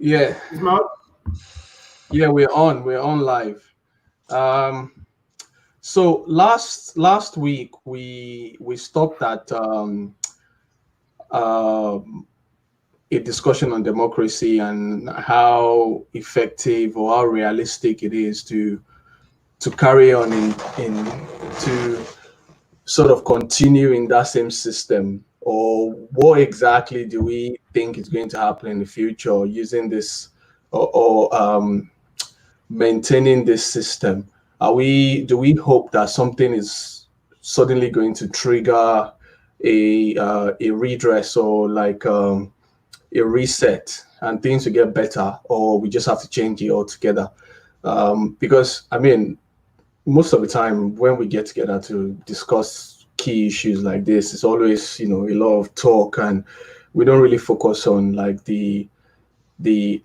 Yeah, Is my yeah, we're on live. Um, so last week we stopped at um a discussion on democracy and how effective or how realistic it is to carry on in to sort of continue in that same system, or what exactly do we think is going to happen in the future using this, or maintaining this system? Do we hope that something is suddenly going to trigger a redress, or like a reset, and things will get better, or we just have to change it altogether? Because I mean, most of the time when we get together to discuss key issues like this, it's always, a lot of talk, and we don't really focus on like the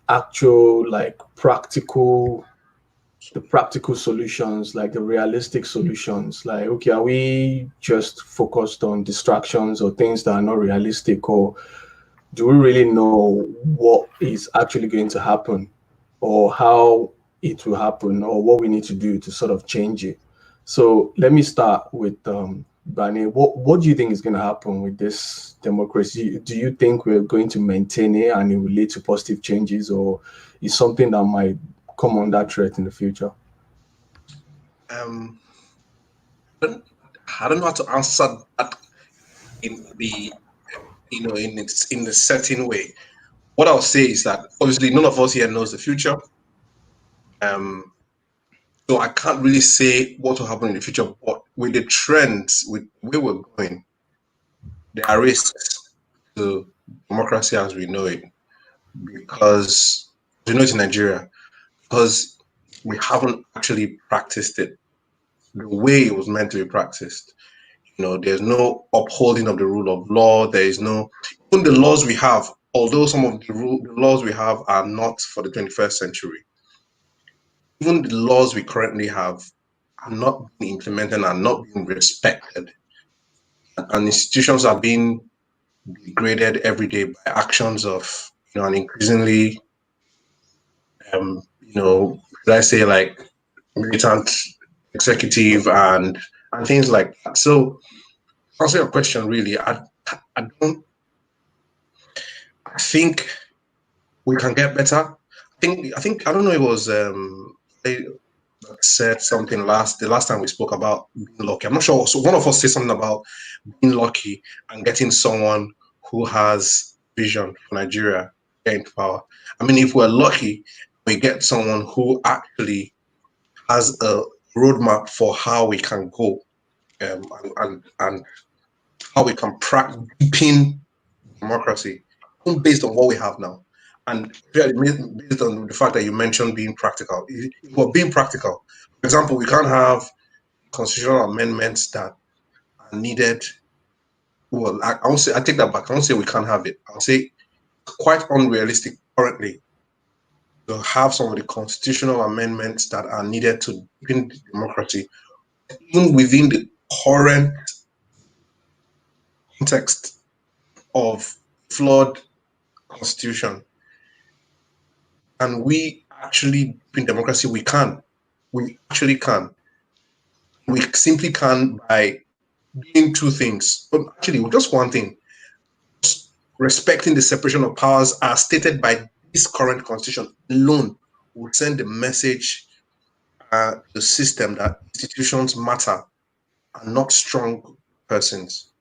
actual, like, practical solutions, like the realistic solutions. Like, okay, are we just focused on distractions or things that are not realistic, or do we really know what is actually going to happen, or how it will happen, or what we need to do to sort of change it? So let me start with Bani. What do you think is going to happen with this democracy? Do you think we're going to maintain it and it will lead to positive changes, or is something that might come under threat in the future? Um, I don't, I don't know how to answer that in the in a certain way. What I'll say is that obviously none of us here knows the future. Um, so I can't really say what will happen in the future. But with the trends, with where we're going, there are risks to democracy as we know it, because we know it's in Nigeria, because we haven't actually practiced it the way it was meant to be practiced. There's no upholding of the rule of law. There is no, even the laws we have, although some of the laws we have are not for the 21st century, even the laws we currently have are not being implemented and not being respected. And institutions are being degraded every day by actions of, an increasingly, should I say, like, militant executive and things like that. So, to answer your question, really, I don't. I think we can get better. I don't know. It was they said something the last time we spoke about being lucky. I'm not sure. So one of us said something about being lucky and getting someone who has vision for Nigeria into power. I mean, if we're lucky, we get someone who actually has a roadmap for how we can go, and how we can deepen democracy based on what we have now. And really based on the fact that you mentioned being practical. If we're being practical, for example, we can't have constitutional amendments that are needed. Well, I won't say, I take that back. I won't say we can't have it. I'll say quite unrealistic currently to have some of the constitutional amendments that are needed to deepen democracy, even within the current context of flawed constitution. And we actually, in democracy, we can. We actually can. We simply can by doing two things. But actually, just one thing. Just respecting the separation of powers as stated by this current constitution alone will send the message to the system that institutions matter and not strong persons.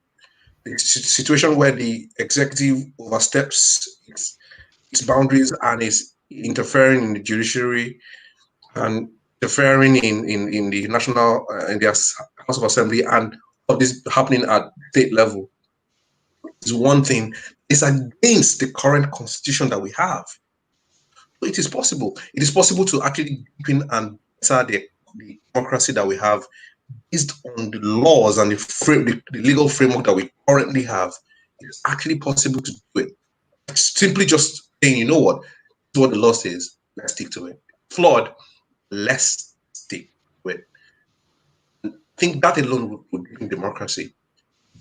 The situation where the executive oversteps its boundaries and is interfering in the judiciary and interfering in the national in the House of Assembly, and all this happening at state level is one thing. It's against the current constitution that we have. So it is possible. It is possible to actually deepen and better the democracy that we have based on the laws and the legal framework that we currently have. It's actually possible to do it. It's simply just saying, you know what, this is what the law says, let's stick to it. Flawed, let's stick to it. I think that alone would bring democracy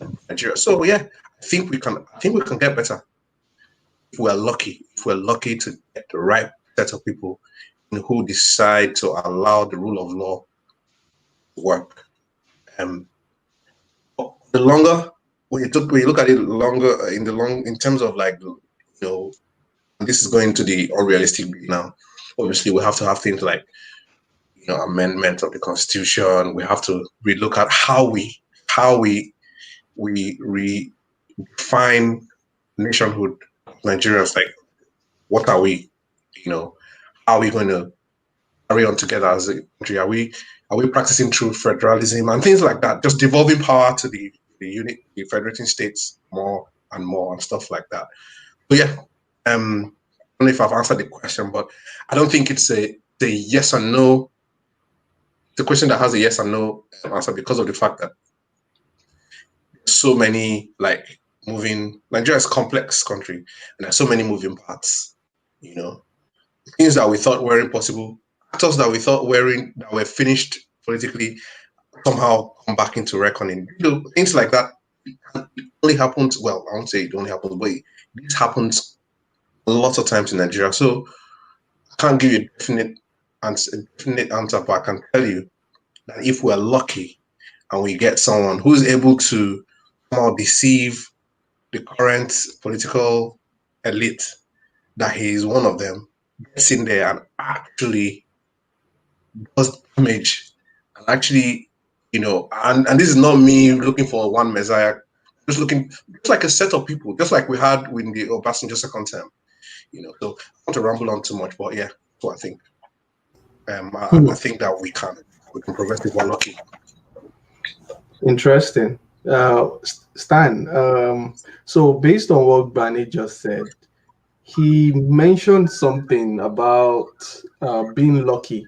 in Nigeria. So yeah, I think we can get better if we're lucky to get the right set of people who decide to allow the rule of law to work. The longer when you look at it longer in terms of like this is going to the unrealistic now. Obviously, we have to have things like amendment of the constitution. We have to relook at how we redefine nationhood. Nigerians, like, what are we? How are we going to carry on together as a country? Are we practicing true federalism and things like that? Just devolving power to the federating states more and more and stuff like that. But yeah, I don't know if I've answered the question, but I don't think it's a yes or no. The question that has a yes or no answer because of the fact that so many Nigeria is a complex country and there's so many moving parts. Things that we thought were impossible, actors that we thought that were finished politically, somehow come back into reckoning. Things like that. It only happens. Well, I won't say it only happens, but this happens a lot of times in Nigeria. So I can't give you a definite answer, but I can tell you that if we're lucky and we get someone who's able to somehow deceive the current political elite that he is one of them, gets in there and actually does damage, and actually, and this is not me looking for one messiah, just like a set of people, just like we had with the Obasanjo second term. So I don't want to ramble on too much, but yeah, so I think I think that we can progress if we're lucky. Interesting. Stan, so based on what Bani just said, he mentioned something about being lucky.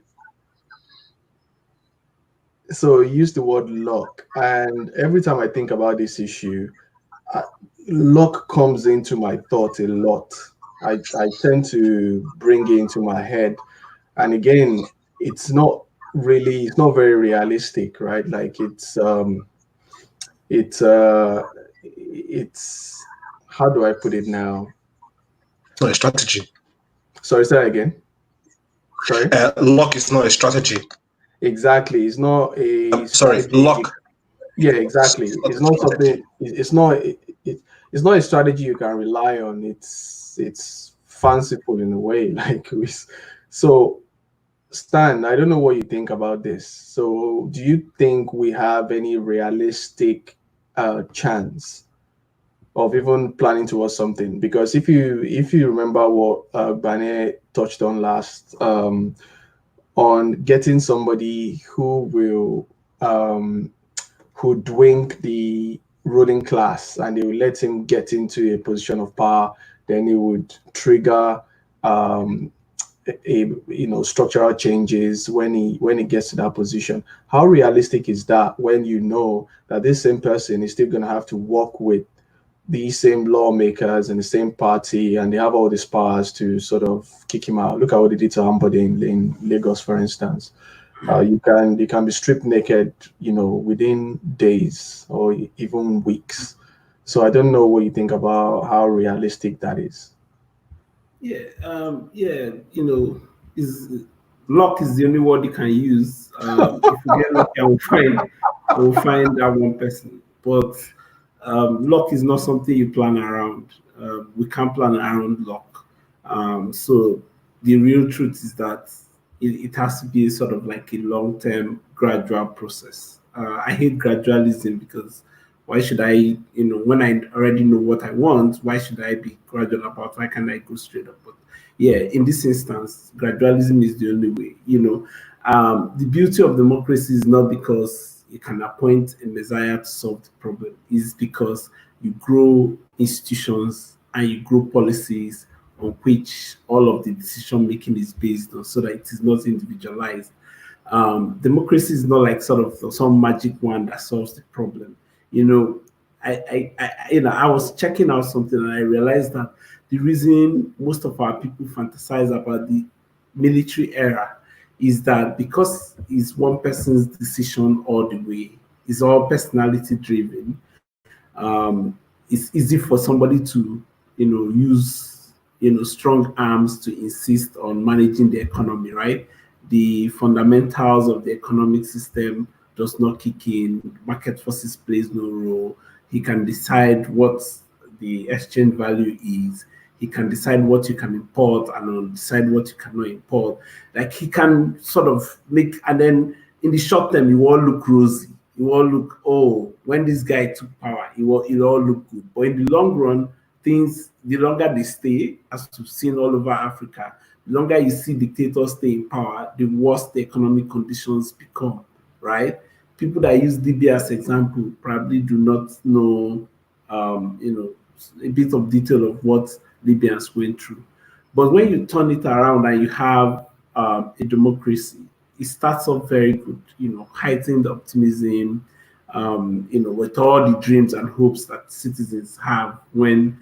So he used the word luck. And every time I think about this issue, luck comes into my thought a lot. I tend to bring it into my head. And again, it's not very realistic, right? Like it's how do I put it now? It's not a strategy. Sorry, say that again. Sorry? Luck is not a strategy. Exactly. It's not a strategy. Luck. Yeah, exactly. It's not something. It's not a strategy you can rely on. It's fanciful in a way. So, Stan, I don't know what you think about this. So, do you think we have any realistic chance of even planning towards something? Because if you remember what Bane touched on last, on getting somebody who will hoodwink the ruling class and they will let him get into a position of power, then it would trigger structural changes when he gets to that position. How realistic is that when you know that this same person is still going to have to work with these same lawmakers and the same party, and they have all these powers to sort of kick him out? Look at what they did to Ambode in Lagos, for instance. You can be stripped naked, within days or even weeks. So I don't know what you think about how realistic that is. Luck is the only word you can use. If you get lucky, I will find that one person. But luck is not something you plan around. We can't plan around luck. So the real truth is that it has to be sort of like a long-term gradual process. I hate gradualism because why should I, when I already know what I want, why should I be gradual about? Why can't I go straight up? But yeah, in this instance, gradualism is the only way. The beauty of democracy is not because you can appoint a messiah to solve the problem. It's because you grow institutions and you grow policies on which all of the decision making is based on, so that it is not individualized. Democracy is not like sort of some magic wand that solves the problem. I was checking out something and I realized that the reason most of our people fantasize about the military era is that because it's one person's decision all the way, it's all personality driven. It's easy for somebody to, use, strong arms to insist on managing the economy, right? The fundamentals of the economic system does not kick in. Market forces plays no role. He can decide what the exchange value is. He can decide what you can import and decide what you cannot import. Like he can sort of make, and then in the short term, you all look rosy. You all look, oh, when this guy took power, it all look good. But in the long run, things, the longer they stay, as we've seen all over Africa, the longer you see dictators stay in power, the worse the economic conditions become, right? People that use Libya as example probably do not know, a bit of detail of what Libyans went through. But when you turn it around and you have a democracy, it starts off very good, heightened optimism, with all the dreams and hopes that citizens have when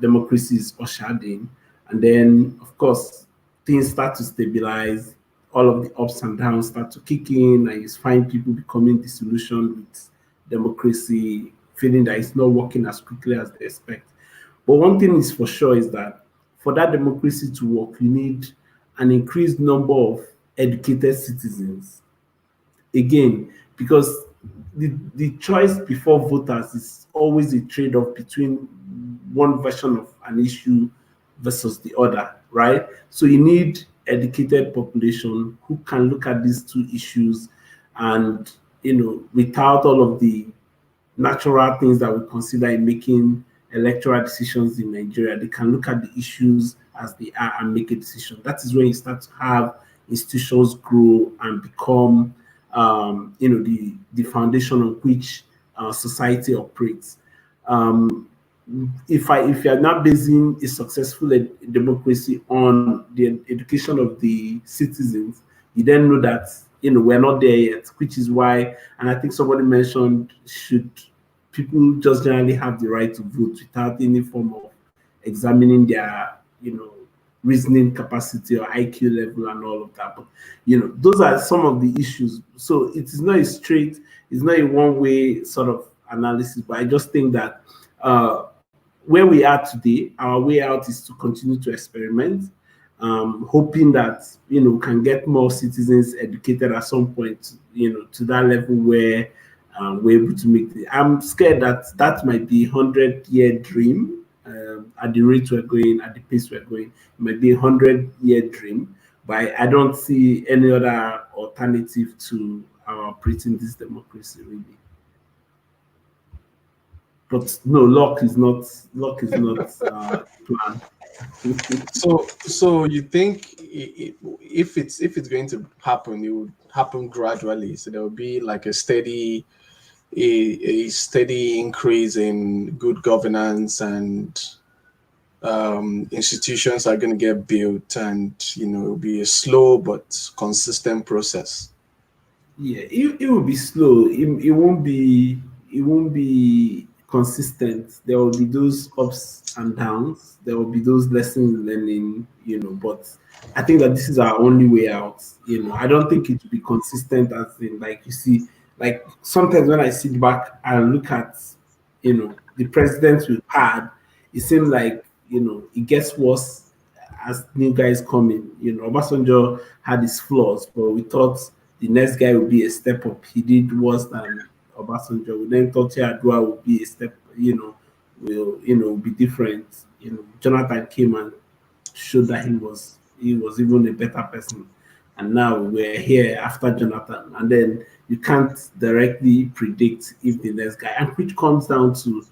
democracy is ushered in. And then, of course, things start to stabilize, all of the ups and downs start to kick in, and you find people becoming disillusioned with democracy, feeling that it's not working as quickly as they expect. But one thing is for sure is that for that democracy to work, you need an increased number of educated citizens. Again, because the choice before voters is always a trade-off between one version of an issue versus the other, right? So you need educated population who can look at these two issues and, without all of the natural things that we consider in making electoral decisions in Nigeria, they can look at the issues as they are and make a decision. That is when you start to have institutions grow and become, the foundation on which society operates. If you're not basing a successful democracy on the education of the citizens, you then know that we're not there yet, which is why, and I think somebody mentioned, should people just generally have the right to vote without any form of examining their reasoning capacity or IQ level and all of that. But those are some of the issues. So it is not it's not a one-way sort of analysis, but I just think that where we are today, our way out is to continue to experiment, hoping that we can get more citizens educated at some point, to that level where we're able to make it. I'm scared that might be 100-year dream. At the rate we're going, at the pace we're going, it might be 100-year dream, but I don't see any other alternative to operating this democracy, really. But no, luck is not planned. So you think if it's going to happen, it would happen gradually. So there will be like a steady increase in good governance, and institutions are going to get built, and it'll be a slow but consistent process. Yeah, it will be slow. It won't be consistent. There will be those ups and downs. There will be those lessons learning, but I think that this is our only way out. I don't think it will be consistent, as in, like, you see, like sometimes when I sit back and look at, the presidents we've had, it seems like, it gets worse as new guys come in. Obasanjo had his flaws, but we thought the next guy would be a step up. He did worse than Obasanjo. We then thought Yar'Adua would be a step, will be different. Jonathan came and showed that he was even a better person. And now we're here after Jonathan. And then you can't directly predict if the next guy, and which comes down to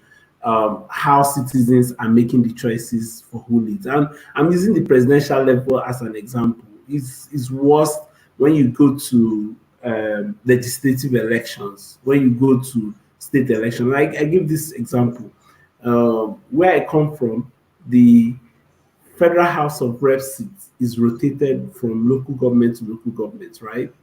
how citizens are making the choices for who leads. And I'm using the presidential level as an example. It's worse when you go to legislative elections, when you go to state elections. Like, I give this example. Where I come from, the Federal House of Reps seat is rotated from local government to local government, right?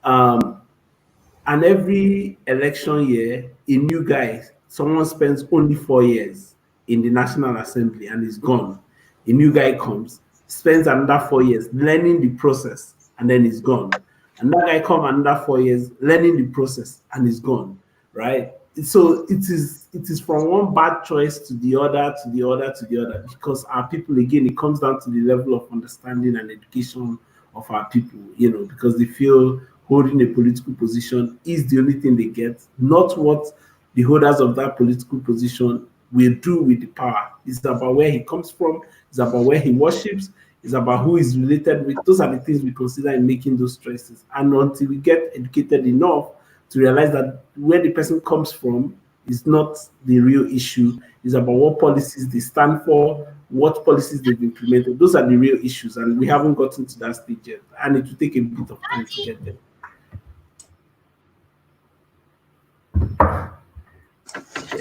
And every election year, a new guy, someone spends only 4 years in the National Assembly and is gone. A new guy comes, spends another 4 years learning the process, and then is gone. Another guy comes another 4 years learning the process and is gone, right? so it is from one bad choice to the other, to the other, to the other, because our people, again, it comes down to the level of understanding and education of our people, because they feel holding a political position is the only thing they get, not what the holders of that political position will do with the power. It's about where he comes from, it's about where he worships, it's about who is related with. Those are the things we consider in making those choices. And until we get educated enough to realize that where the person comes from is not the real issue. It's about what policies they stand for, what policies they've implemented. Those are the real issues, and we haven't gotten to that stage yet. And it will take a bit of time to get there.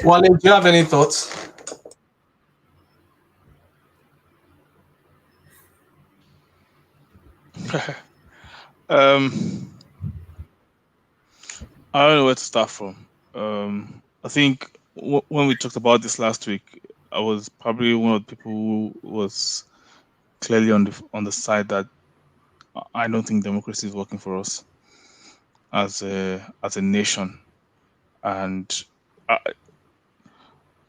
Wale, do you have any thoughts? I don't know where to start from. I think when we talked about this last week, I was probably one of the people who was clearly on the side that I don't think democracy is working for us as a nation, and I,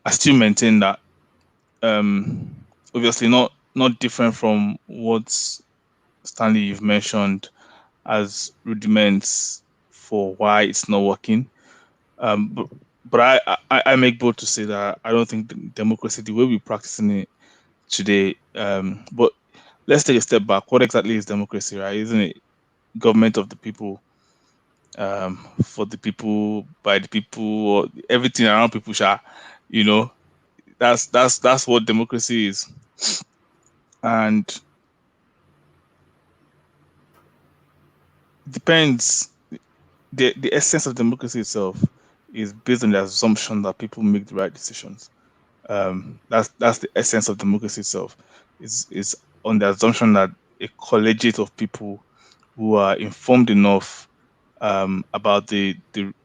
I still maintain that. Obviously, not different from what Stanley you've mentioned as rudiments for why it's not working. But I make bold to say that I don't think democracy, the way we're practicing it today, but let's take a step back. What exactly is democracy, right? Isn't it government of the people, for the people, by the people, or everything around people, you know, that's what democracy is. And depends, the essence of democracy itself is based on the assumption that people make the right decisions. That's the essence of democracy itself. Is on the assumption that a collegiate of people who are informed enough about the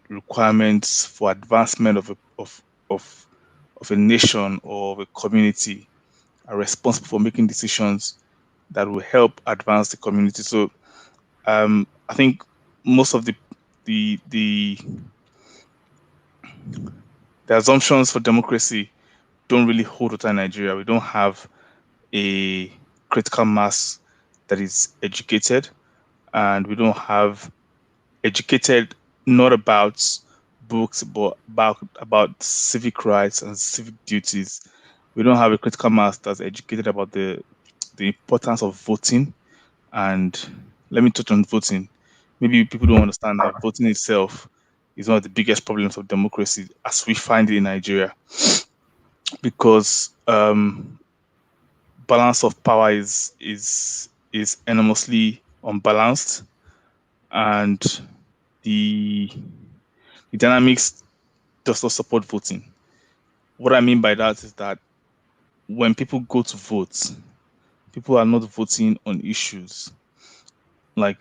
requirements for advancement of a nation or of a community are responsible for making decisions that will help advance the community. So I think most of the the the assumptions for democracy don't really hold water in Nigeria. We don't have a critical mass that is educated, and we don't have educated not about books but about civic rights and civic duties. We don't have a critical mass that's educated about the importance of voting. And let me touch on voting. Maybe people don't understand that voting itself is one of the biggest problems of democracy as we find it in Nigeria, because balance of power is enormously unbalanced, and the dynamics does not support voting. What I mean by that is that when people go to vote, people are not voting on issues like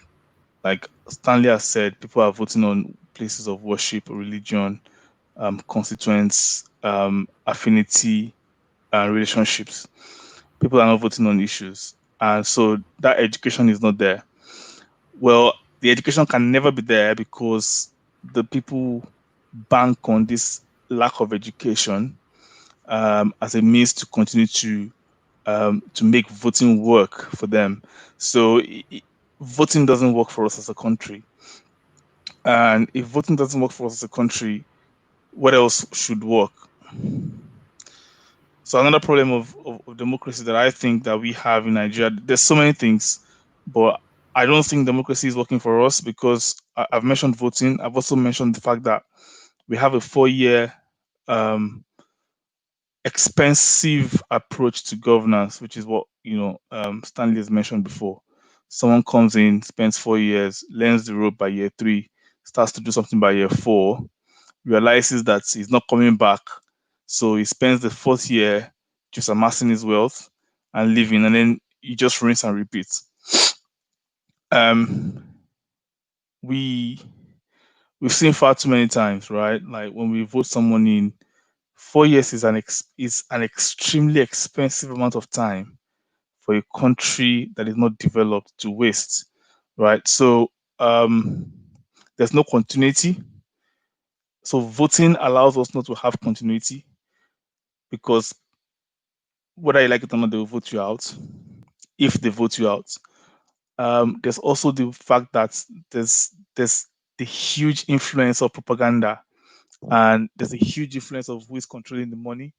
Stanley has said. People are voting on places of worship, religion, constituents, affinity, and relationships. People are not voting on issues, and so that education is not there. Well, the education can never be there because the people bank on this lack of education as a means to continue to make voting work for them. So voting doesn't work for us as a country, and if voting doesn't work for us as a country, what else should work? So another problem of democracy that I think that we have in Nigeria, there's so many things, but I don't think democracy is working for us because I've mentioned voting. I've also mentioned the fact that we have a 4-year expensive approach to governance, which is what Stanley has mentioned before. Someone comes in, spends 4 years, learns the rope by year 3, starts to do something by year 4, realizes that he's not coming back, so he spends the 4th year just amassing his wealth and living, and then you just rinse and repeat. Um, we we've seen far too many times, right? Like when we vote someone in, 4 years is an extremely expensive amount of time for a country that is not developed to waste, right? So there's no continuity. So voting allows us not to have continuity, because whether you like it or not, they will vote you out if they vote you out. There's also the fact that there's the huge influence of propaganda, and there's a huge influence of who is controlling the money,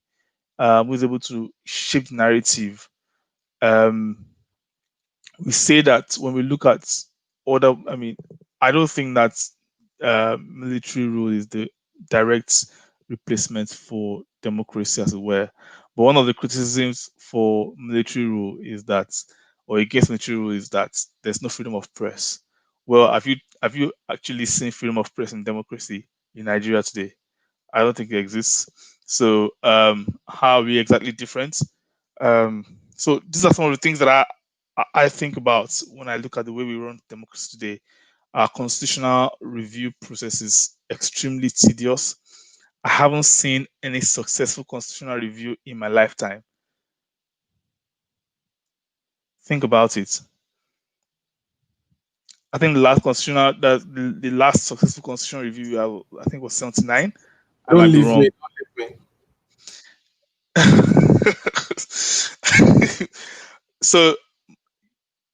who is able to shape the narrative. Um, we say that when we look at other, I mean, I don't think that military rule is the direct replacement for democracy, as it were. But one of the criticisms for military rule is that, or against military rule, is that there's no freedom of press. Well, have you actually seen freedom of press in democracy in Nigeria today? I don't think it exists. So how are we exactly different? So these are some of the things that I think about when I look at the way we run democracy today. Our constitutional review process is extremely tedious. I haven't seen any successful constitutional review in my lifetime. Think about it. I think the last the last successful constitutional review I think was 79. I Don't might be leave me. wrong. Don't leave me. So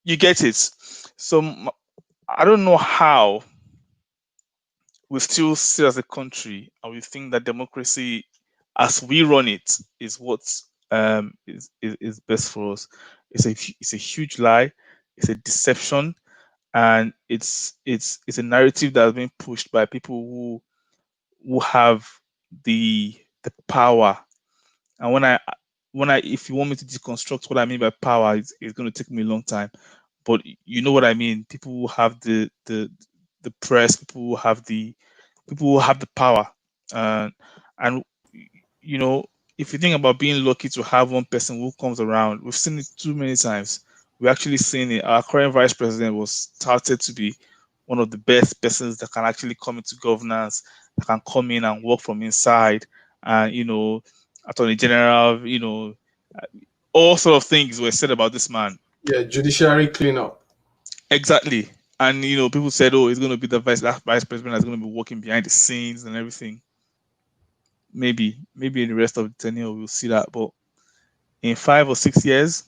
you get it. So I don't know how we still sit as a country and we think that democracy, as we run it, is what is best for us. It's a huge lie. It's a deception, and it's a narrative that has been pushed by people who have the power. And when I if you want me to deconstruct what I mean by power, it's going to take me a long time. But you know what I mean. People who have the press, people who have the power, and you know, if you think about being lucky to have one person who comes around, we've seen it too many times. We actually seen it. Our current vice president was touted to be one of the best persons that can actually come into governance, that can come in and work from inside, and attorney general, all sort of things were said about this man. Yeah, judiciary cleanup. Exactly. And people said, "Oh, he's going to be that vice president that's going to be working behind the scenes and everything." Maybe in the rest of the tenure we'll see that, but in 5 or 6 years.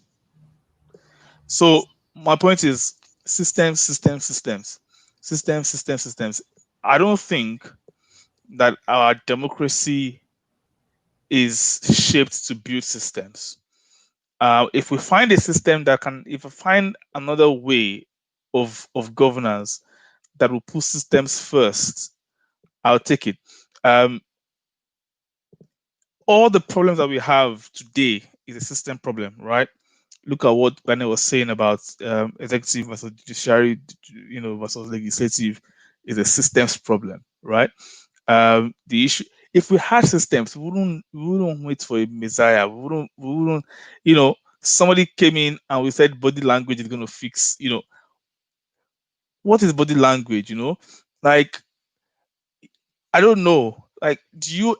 So my point is systems. I don't think that our democracy is shaped to build systems. If we find a system if we find another way of governance that will put systems first, I'll take it. All the problems that we have today is a system problem, right? Look at what Bane was saying about executive versus judiciary, versus legislative, is a systems problem, right? The issue, if we had systems, we wouldn't wait for a messiah. We wouldn't, somebody came in and we said body language is going to fix, what is body language? Like, I don't know. Like, do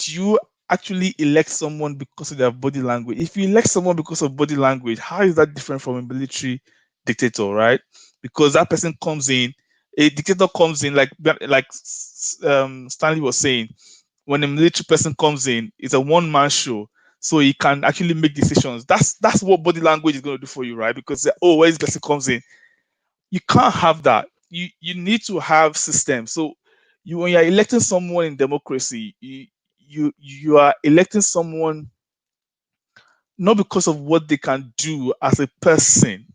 you actually elect someone because of their body language? If you elect someone because of body language, how is that different from a military dictator, right? Because that person comes in, a dictator comes in, like Stanley was saying, when a military person comes in, it's a one-man show. So he can actually make decisions. That's what body language is going to do for you, right? Because where this person comes in, you can't have that. You need to have systems. So when you're electing someone in democracy, you are electing someone not because of what they can do as a person.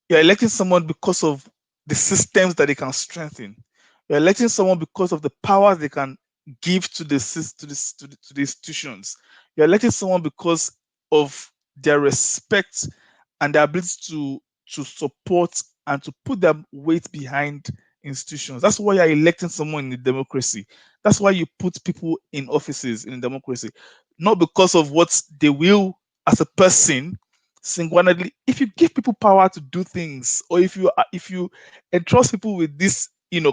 You're electing someone because of the systems that they can strengthen. You're electing someone because of the power they can give to to the institutions. You're electing someone because of their respect and their ability to support and to put their weight behind institutions. That's why you're electing someone in a democracy. That's why you put people in offices in a democracy, not because of what they will as a person singularly. If you give people power to do things, or if you entrust people with this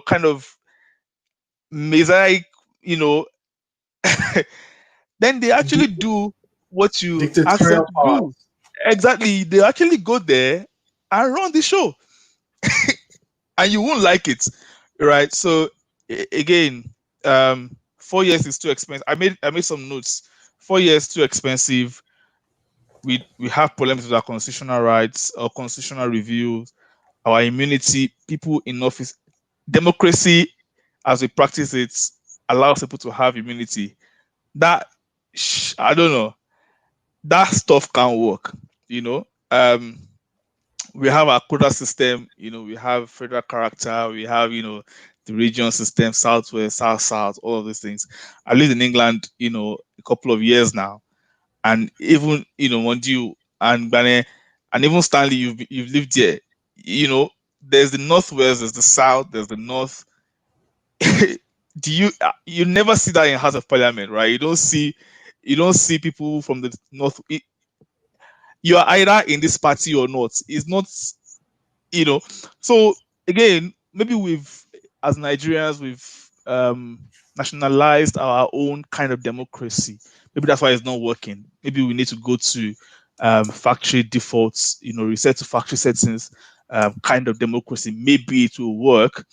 kind of mosaic, you know then they actually do what you ask them Dictatorial to power. do. Exactly, they actually go there and run the show, and you won't like it, right? So again, 4 years is too expensive. I made some notes. 4 years too expensive. We have problems with our constitutional rights, our constitutional reviews, our immunity, people in office. Democracy, as we practice it, allows people to have immunity. That I don't know. That stuff can't work. You know, we have our quota system. We have federal character. We have the region system, southwest, south, south, all of these things. I lived in England, a couple of years now, and even Monju and Bane, and even Stanley, you've lived there. There's the northwest, there's the south, there's the north. You never see that in House of Parliament, right? You don't see people from the north. You are either in this party or not. It's not, So again, maybe as Nigerians, we've nationalized our own kind of democracy. Maybe that's why it's not working. Maybe we need to go to factory defaults, reset to factory settings, kind of democracy. Maybe it will work,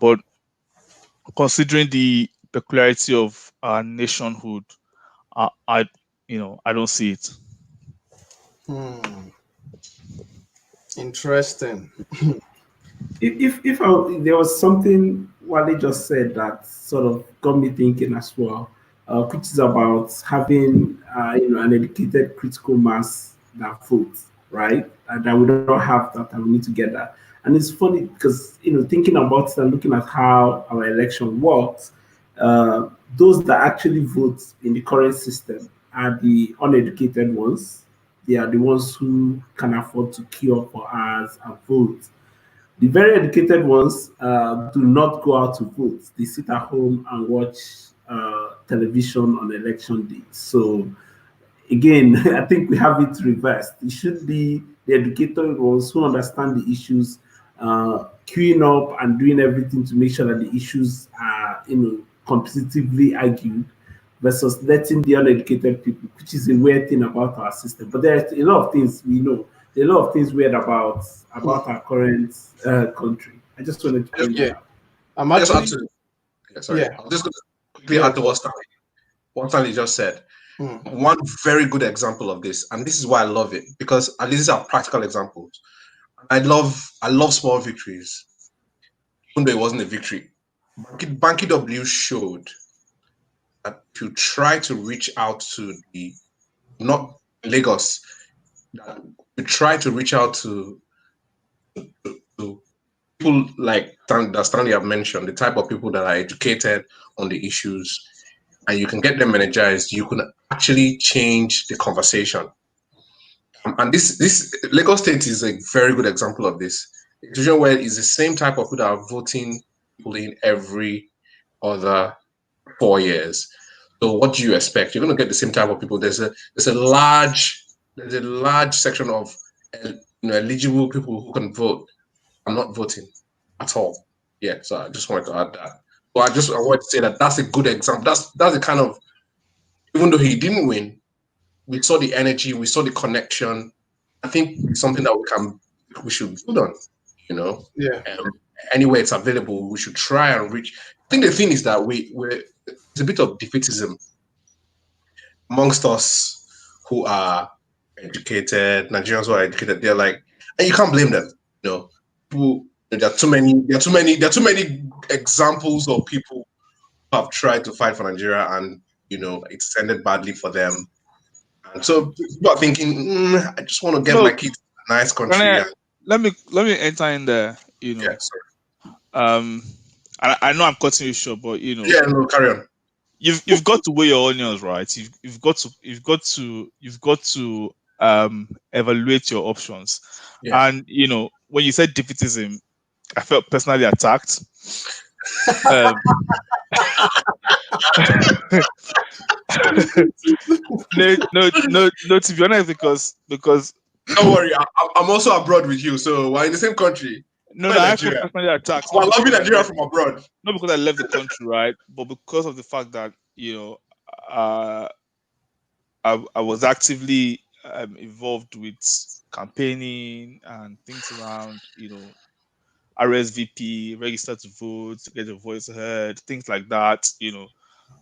but considering the peculiarity of our nationhood, I don't see it. Interesting. If there was something Wale just said that sort of got me thinking as well, which is about having an educated critical mass that votes, right? And that we don't have that, and we need to get that. And it's funny because thinking about it and looking at how our election works, those that actually vote in the current system are the uneducated ones. They are the ones who can afford to queue up for hours and vote. The very educated ones do not go out to vote. They sit at home and watch television on election day. So again, I think we have it reversed. It should be the educated ones who understand the issues, queuing up and doing everything to make sure that the issues are, competitively argued, versus letting the uneducated people, which is a weird thing about our system. But there's a lot of things we know. There are a lot of things weird about our current country. I just wanted to point that Yeah, out. I'm Just add actually. to, sorry, Yeah. I'm just going to quickly Yeah. add to what Stanley just said. Mm. One very good example of this, and this is why I love it, because at least these are practical examples. I love small victories, even though it wasn't a victory. Banky W showed that if you try to reach out to the not Lagos, that you try to reach out to people like that Stanley have mentioned, the type of people that are educated on the issues, and you can get them energized, you can actually change the conversation. And this Lagos State is a very good example of this. A situation where it's the same type of people that are voting people in every other 4 years. So what do you expect? You're going to get the same type of people. There's a large section of eligible people who can vote are not voting at all. Yeah, so I just wanted to add that. So I wanted to say that that's a good example. That's the kind of, even though he didn't win, we saw the energy, we saw the connection. I think it's something that we should build on. You know, Yeah. anywhere it's available, we should try and reach. I think the thing is that it's a bit of defeatism amongst us who are educated, Nigerians who are educated. They're like, and you can't blame them. You know, people, there are too many. There are too many examples of people who have tried to fight for Nigeria, and it's ended badly for them. And so people are thinking, I just want to get No, my kids to a nice can country. I, And let me enter in there. yeah, sorry. Um, I know I'm cutting you short, but Yeah, no, carry on. you've got to weigh your onions, right? You've got to evaluate your options. Yeah. And when you said defeatism, I felt personally attacked. Um, no, to be honest, because Don't worry, I'm also abroad with you, so we're in the same country. no, I'm in I felt Nigeria. personally attacked, We're loving Nigeria from abroad. not because I left the country, right? But because of the fact that uh, I was actively involved with campaigning and things around RSVP, register to vote, get your voice heard, things like that. And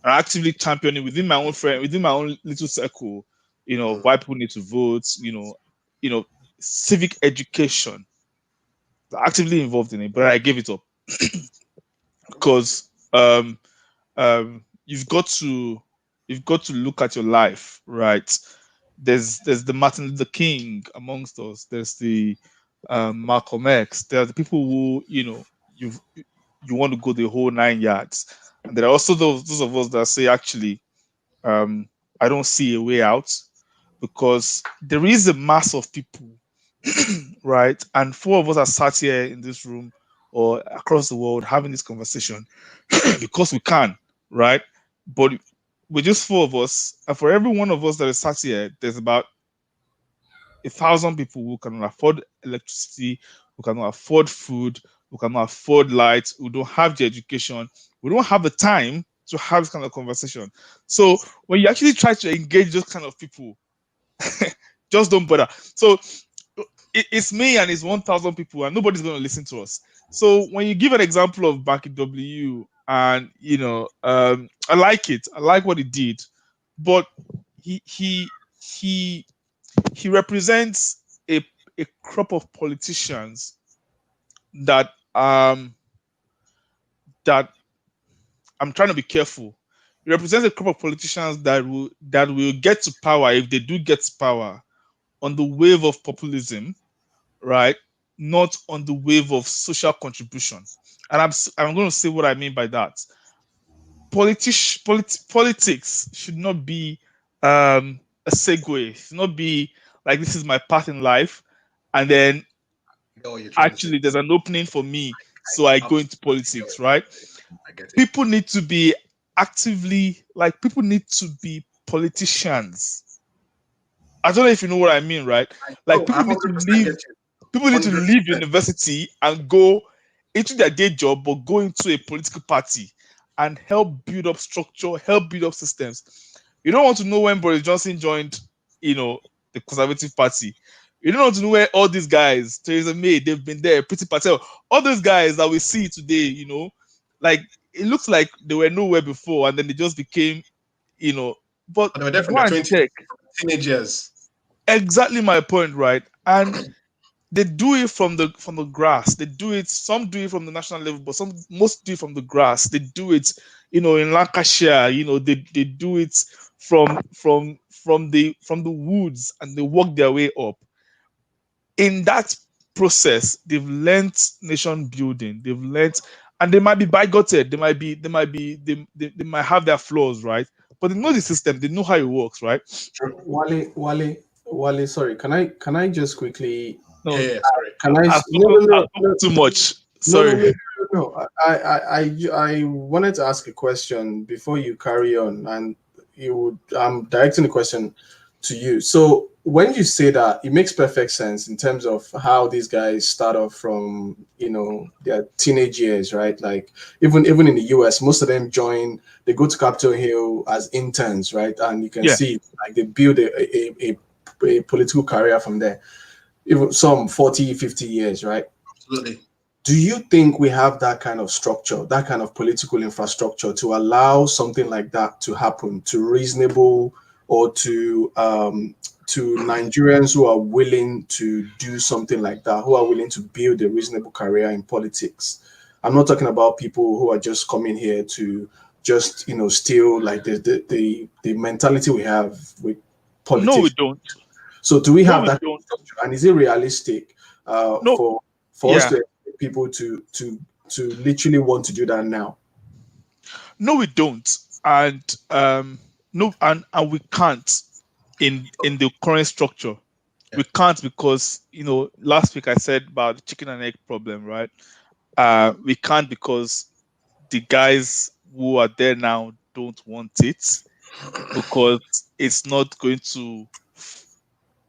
actively championing within my own friend, within my own little circle. Why people need to vote. Civic education. Actively involved in it, but I gave it up because you've got to look at your life, right? There's the Martin Luther King amongst us. There's the Malcolm X. There are the people who you want to go the whole 9 yards, and there are also those of us that say actually I don't see a way out because there is a mass of people, right? And four of us are sat here in this room or across the world having this conversation because we can, right? But we're just four of us, and for every one of us that is sat here, there's about 1,000 people who cannot afford electricity, who cannot afford food, who cannot afford light, who don't have the education, we don't have the time to have this kind of conversation. So when you actually try to engage those kind of people, just don't bother. So it's me and it's 1,000 people, and nobody's going to listen to us. So when you give an example of Banky W, and I like it. I like what he did, but he represents a crop of politicians that that I'm trying to be careful. He represents a crop of politicians that will get to power, if they do get to power, on the wave of populism, right? Not on the wave of social contribution. And I'm going to say what I mean by that. Politics should not be a segue. It should not be like this is my path in life, and then actually there's an opening for me, so I go into politics, right? People need to be actively, like, people need to be politicians. I don't know if you know what I mean, right? Like, people need to leave university and go into their day job, but go into a political party and help build up structure, help build up systems. You don't want to know when Boris Johnson joined, the Conservative Party. You don't want to know where all these guys, Theresa May, they've been there, Priti Patel, all those guys that we see today, like, it looks like they were nowhere before, and then they just became, but they were there from the teenagers. Exactly my point, right? And they do it from the grass. They do it. Some do it from the national level, but most do it from the grass. They do it, in Lancashire. They do it from the woods, and they work their way up. In that process, they've learnt nation building. They've learnt, and they might be bigoted. They might have their flaws, right? But they know the system. They know how it works, right? Wale, sorry. Can I just quickly? No, yeah, sorry. Can I? No, too much. Sorry. No. I wanted to ask a question before you carry on, and I'm directing the question to you. So when you say that, it makes perfect sense in terms of how these guys start off from their teenage years, right? Like even in the US, most of them they go to Capitol Hill as interns, right? And you can see like they build a political career from there. Even some 40, 50 years, right? Absolutely. Do you think we have that kind of structure, that kind of political infrastructure to allow something like that to happen to reasonable or to Nigerians who are willing to do something like that, who are willing to build a reasonable career in politics? I'm not talking about people who are just coming here to just steal, like the mentality we have with politics. No, we don't. So do we have that structure, and is it realistic for us to expect people to literally want to do that now? No, we don't, and no, and we can't in the current structure. Yeah. We can't because last week I said about the chicken and egg problem, right? We can't because the guys who are there now don't want it, because it's not going to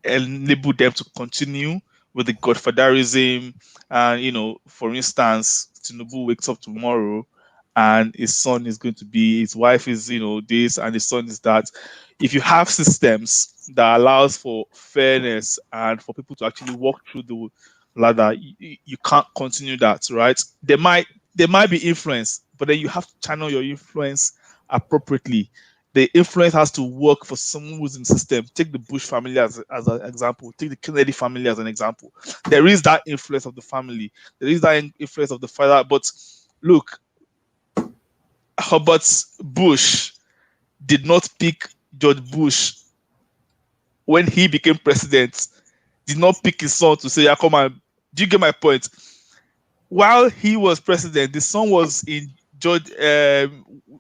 enable them to continue with the godfatherism. And for instance, Tinubu wakes up tomorrow and his son is going to be, his wife is this, and his son is that. If you have systems that allows for fairness and for people to actually walk through ladder, you can't continue that, right? There might be influence, but then you have to channel your influence appropriately. The influence has to work for someone who's in the system. Take the Bush family as an example. Take the Kennedy family as an example. There is that influence of the family. There is that influence of the father. But look, Herbert Bush did not pick George Bush when he became president. Did not pick his son to say, "Yeah, come on." Do you get my point? While he was president, the son was in George.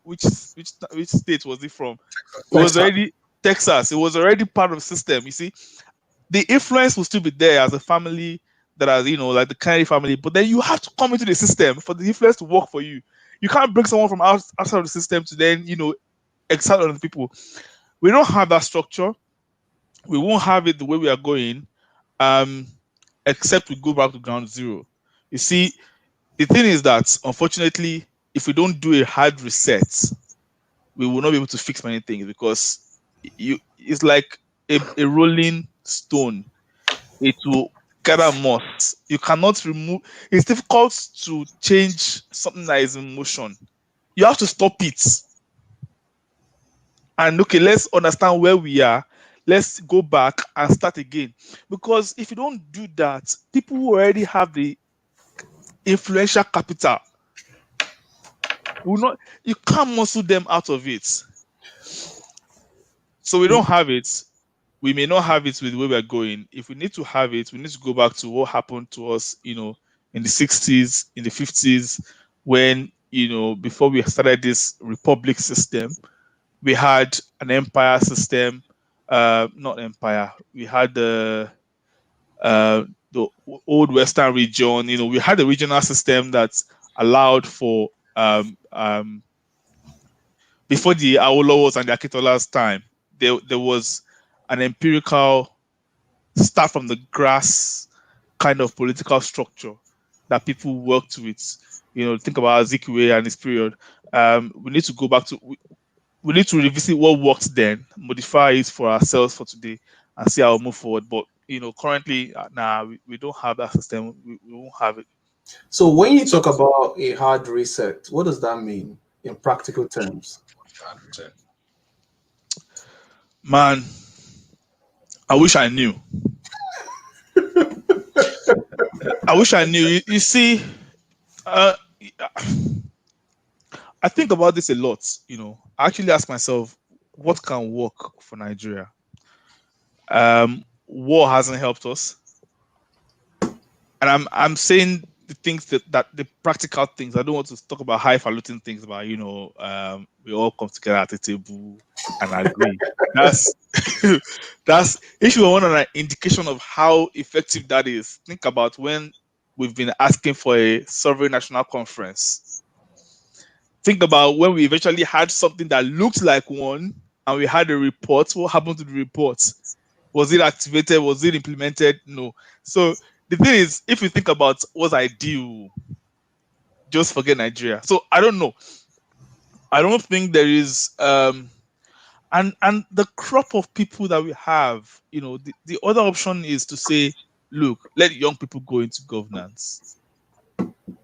Which state was he from? It was already Texas. It was already part of the system. You see, the influence will still be there as a family that are, like the Kennedy family. But then you have to come into the system for the influence to work for you. You can't bring someone from outside of the system to then, excel on the people. We don't have that structure. We won't have it the way we are going, except we go back to ground zero. You see, the thing is that, unfortunately, if we don't do a hard reset, we will not be able to fix many things, because it's like a rolling stone. It will gather moss. You cannot remove. It's difficult to change something that is in motion. You have to stop it. And okay, let's understand where we are. Let's go back and start again. Because if you don't do that, people who already have the influential capital will not. You can't muscle them out of it. So we don't have it. We may not have it with where we're going. If we need to have it, we need to go back to what happened to us, in the 60s, in the 50s, when, before we started this republic system, we had an empire system. Not empire. We had the old Western region. We had a regional system that allowed for before the Awolowos and the Akintolas time. There was an empirical start from the grass kind of political structure that people worked with. Think about Azikiwe and his period. We need to go back to. We need to revisit what worked then, modify it for ourselves for today, and see how we move forward. But currently, we don't have that system. We won't have it. So when you talk about a hard reset, what does that mean in practical terms? Man, I wish I knew. I wish I knew. You see, I think about this a lot. I actually ask myself, what can work for Nigeria? War hasn't helped us, and I'm saying the things that the practical things. I don't want to talk about highfalutin things about we all come together at a table and agree. That's if you want an indication of how effective that is. Think about when we've been asking for a sovereign national conference. Think about when we eventually had something that looked like one, and we had a report. What happened to the report? Was it activated? Was it implemented? No. So the thing is, if you think about what's ideal, just forget Nigeria. So I don't know. I don't think there is and the crop of people that we have, the other option is to say, look, let young people go into governance.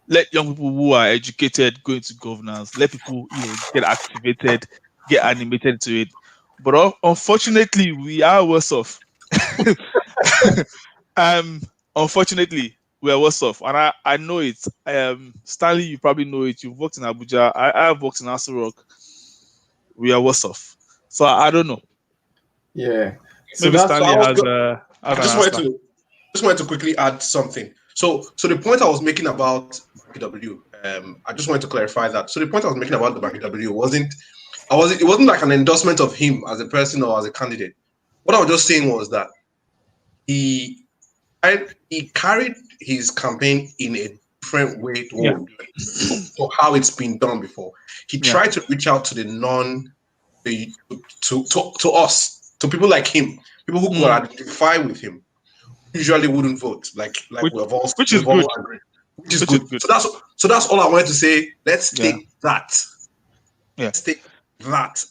Let young people who are educated go into governance. Let people, get activated, get animated to it. But unfortunately, we are worse off. Unfortunately, we are worse off, and I know it. Stanley, you probably know it. You've worked in Abuja. I have worked in Aso Rock. We are worse off. So I don't know. Yeah. Maybe Stanley has. I just wanted to quickly add something. So the point I was making about BW, I just wanted to clarify that. So the point I was making about the BW it wasn't like an endorsement of him as a person or as a candidate. What I was just saying was that he carried his campaign in a different way to how it's been done before. He tried to reach out to to us, to people like him, people who could identify with him. Usually wouldn't vote, which is good. Which is good. So that's all I wanted to say. Let's take that. Yeah. Let's take that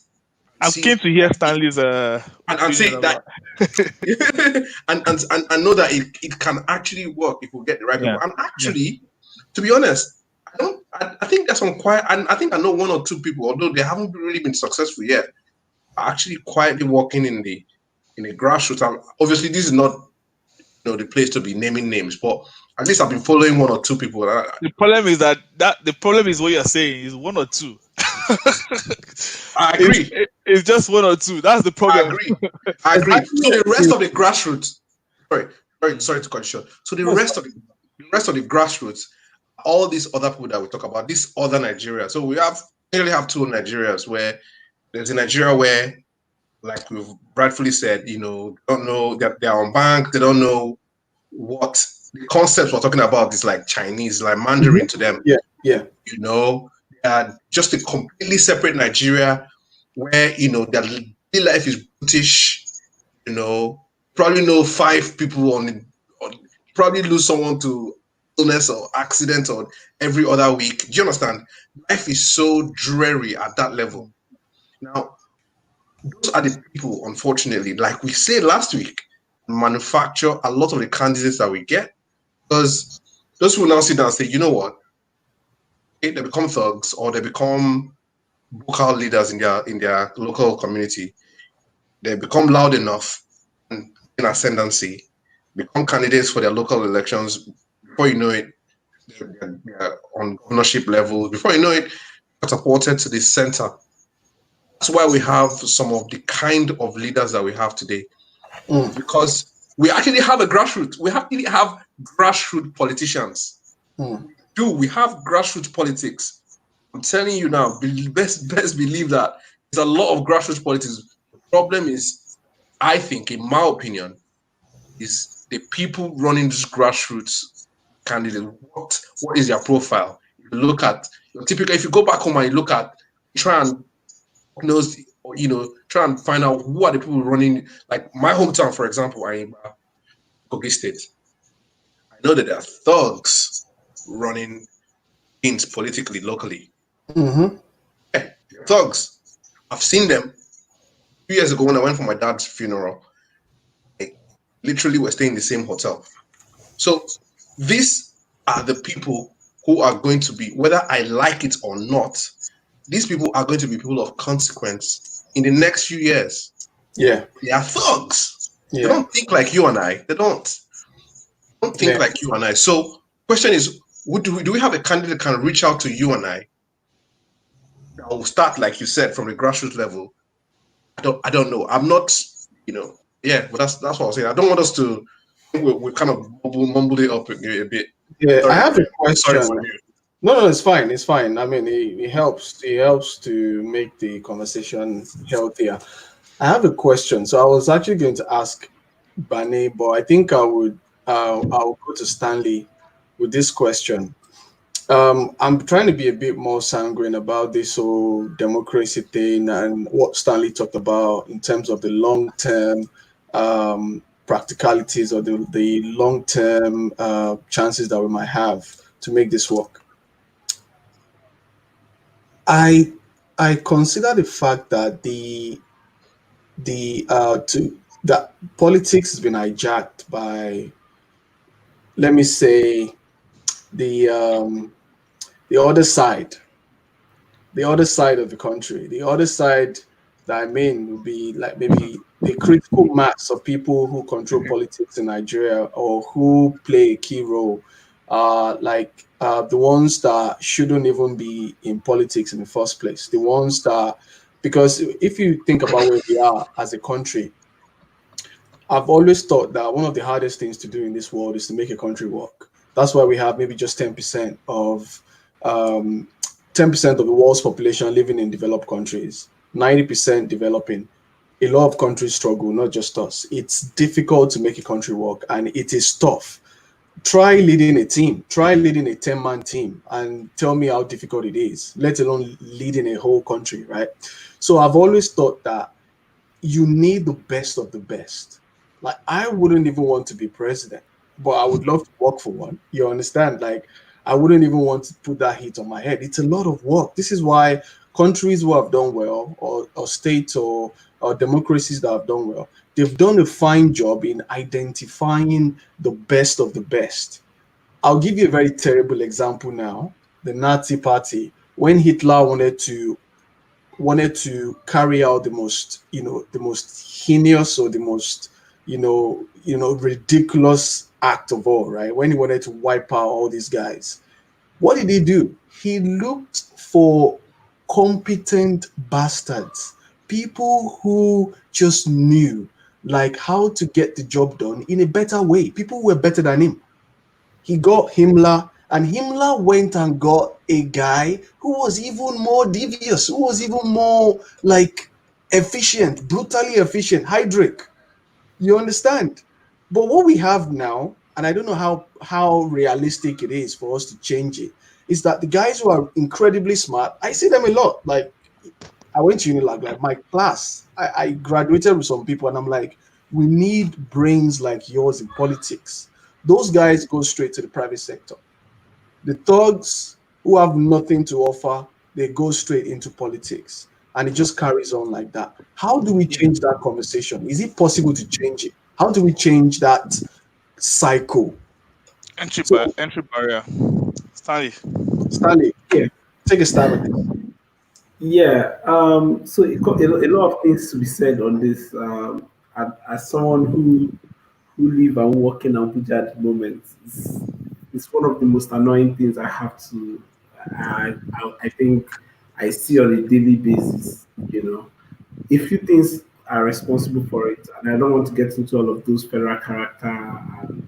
I'm see, keen to hear Stanley's and opinion say that, about. and know that it can actually work if we get the right Yeah. people. And actually, to be honest, I think there's some quiet, and I think I know one or two people, although they haven't really been successful yet, are actually quietly working in the grassroots. And obviously, this is not the place to be naming names, but at least I've been following one or two people. The problem is that the problem is what you're saying is one or two. I agree. It's just one or two. That's the I problem. agree. So the rest of the grassroots, sorry to cut you short. So the rest of the grassroots, all these other people that we talk about, this other Nigeria. So we nearly have two Nigerias, where there's a Nigeria where, like we've rightfully said, don't know that they're unbanked, they don't know what the concepts we're talking about is, like Chinese, like Mandarin to them. Yeah. They are just a completely separate Nigeria where, their daily life is British, probably know 5 people probably lose someone to illness or accident or every other week. Do you understand? Life is so dreary at that level. Now, those are the people, unfortunately, like we said last week, manufacture a lot of the candidates that we get, because those who now sit down and say, you know what, they become thugs or they become vocal leaders in their local community. They become loud enough and in ascendancy, become candidates for their local elections. Before you know it, they're on governorship level. Before you know it, catapulted to the center. That's why we have some of the kind of leaders that we have today, because we actually have a grassroots. We actually have grassroots politicians. We have grassroots politics. I'm telling you now, best believe that there's a lot of grassroots politics. The problem is, I think, in my opinion, is the people running this grassroots candidate. What is their profile? You look at typically, if you go back home and you look at, try and try and find out who are the people running. Like my hometown, for example, Kogi State. I know that there are thugs running things politically, locally. Yeah, thugs. I've seen them. 2 years ago when I went for my dad's funeral, I literally were staying in the same hotel. So these are the people who are going to be, whether I like it or not, these people are going to be people of consequence in the next few years. Yeah. They are thugs. Yeah. They don't think like you and I. They don't think like you and I. So question is, do we have a candidate that can reach out to you and I that will start, like you said, from the grassroots level? I don't know. I'm not, but that's what I was saying. I don't want us to, we kind of mumble it up a bit. Yeah, Sorry, I have a question. Sorry. No, it's fine. It's fine. I mean, it helps. It helps to make the conversation healthier. I have a question. So I was actually going to ask Bane, but I think I'll go to Stanley with this question. I'm trying to be a bit more sanguine about this whole democracy thing and what Stanley talked about in terms of the long-term practicalities or the long-term chances that we might have to make this work. I consider the fact that that politics has been hijacked by, let me say, the other side of the country. The other side that I mean would be like maybe the critical mass of people who control politics in Nigeria or who play a key role, the ones that shouldn't even be in politics in the first place. The ones that, because if you think about where we are as a country, I've always thought that one of the hardest things to do in this world is to make a country work. That's why we have maybe just 10% of 10% of the world's population living in developed countries, 90% developing. A lot of countries struggle, not just us. It's difficult to make a country work, and it is tough. Try leading a team, try leading a 10-man team, and tell me how difficult it is, let alone leading a whole country, right? So I've always thought that you need the best of the best. Like, I wouldn't even want to be president, but I would love to work for one. You understand? Like, I wouldn't even want to put that heat on my head. It's a lot of work. This is why countries who have done well, or states or democracies that have done well, they've done a fine job in identifying the best of the best. I'll give you a very terrible example now. The Nazi Party, when Hitler wanted to carry out the most, the most heinous, or the most, ridiculous act of all, right? When he wanted to wipe out all these guys, what did he do? He looked for competent bastards, people who just knew like how to get the job done in a better way. People who were better than him. He got Himmler, and Himmler went and got a guy who was even more devious, who was even more like efficient, brutally efficient, Heydrich. You understand? But what we have now, and I don't know how realistic it is for us to change it, is that the guys who are incredibly smart, I see them a lot. Like, I went to Unilag, like my class, I graduated with some people, and I'm like, we need brains like yours in politics. Those guys go straight to the private sector. The thugs who have nothing to offer, they go straight into politics. And it just carries on like that. How do we change that conversation? Is it possible to change it? How do we change that cycle? Entry barrier. Stanley, Yeah. take a stab at this. Yeah. So a lot of things to be said on this. As someone who live and work in Abuja at the moment, it's one of the most annoying things I have to. I think I see on a daily basis. A few things are responsible for it, and I don't want to get into all of those federal character and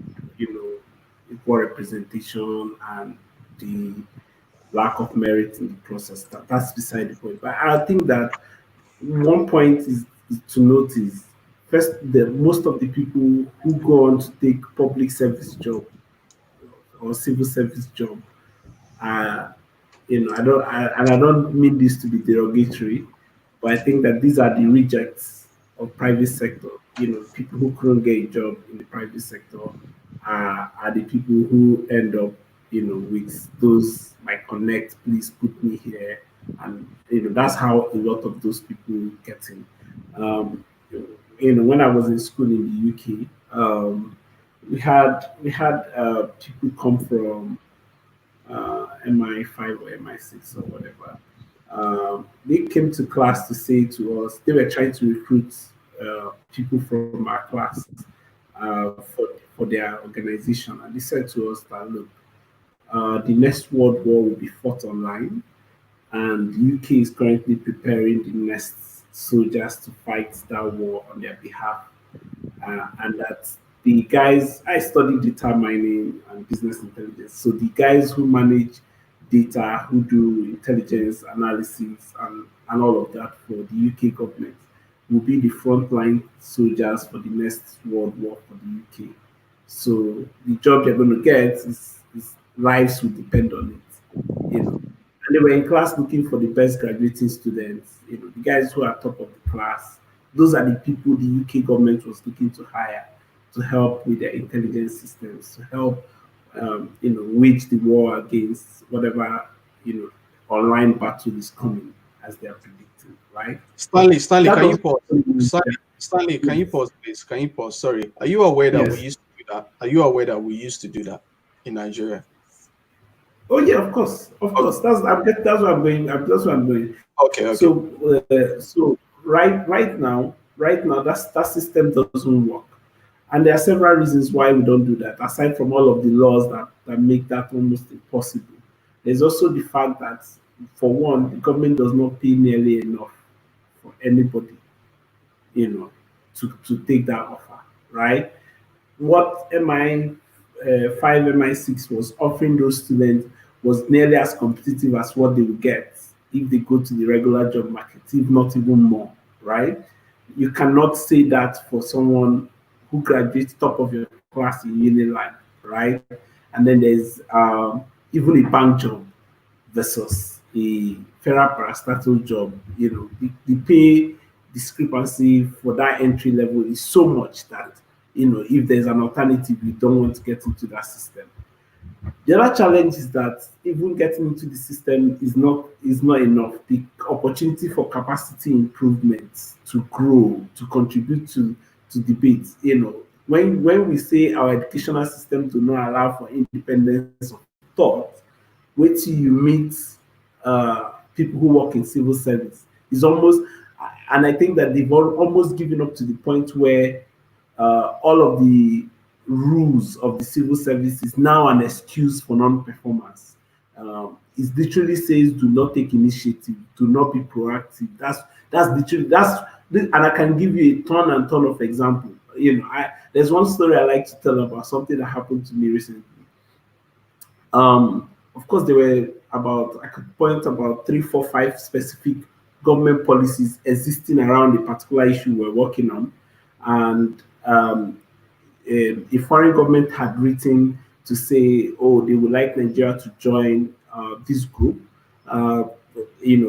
equal representation and the lack of merit in the process. That's beside the point. But I think that one point is to notice first that most of the people who go on to take public service job or civil service job are I don't mean this to be derogatory, but I think that these are the rejects of private sector. People who couldn't get a job in the private sector are the people who end up, with those my connect, please put me here, and that's how a lot of those people get in. When I was in school in the UK, we had people come from MI5 or MI6 or whatever. They came to class to say to us they were trying to recruit people from our class for their organization, and they said to us that look, the next world war will be fought online, and the UK is currently preparing the next soldiers to fight that war on their behalf, and that the guys, I studied data mining and business intelligence. So the guys who manage data, who do intelligence analysis and all of that for the UK government will be the frontline soldiers for the next world war for the UK. So the job they're going to get is lives will depend on it. And they were in class looking for the best graduating students, the guys who are top of the class. Those are the people the UK government was looking to hire to help with their intelligence systems, to help, wage the war against whatever, online battle is coming as they are predicting, right? Stanley, That can you was- pause? Stanley, can you pause, please? Can you pause? Sorry. Are you aware that Yes. we used to do that? Are you aware that we used to do that in Nigeria? Oh yeah, of course. That's what I'm going. That's what I'm doing. Okay. So right now, that system doesn't work, and there are several reasons why we don't do that. Aside from all of the laws that make that almost impossible, there's also the fact that, for one, the government does not pay nearly enough for anybody, to take that offer, right? What MI5, MI6 was offering those students was nearly as competitive as what they would get if they go to the regular job market, if not even more, right? You cannot say that for someone who graduates top of your class in Unilag, right? And then there's even a bank job versus a federal parastatal job. The pay discrepancy for that entry level is so much that if there's an alternative, you don't want to get into that system. The other challenge is that even getting into the system is not enough. The opportunity for capacity improvements to grow, to contribute to debates. When we say our educational system do not allow for independence of thought, wait till you meet people who work in civil service. It's almost, and I think that they've almost given up to the point where all of the rules of the civil service is now an excuse for non-performance. It literally says, do not take initiative, do not be proactive. That's literally, and I can give you a ton and ton of examples. There's one story I like to tell about something that happened to me recently. Of course, I could point about 3, 4, 5 specific government policies existing around a particular issue we're working on, and a foreign government had written to say, oh, they would like Nigeria to join this group,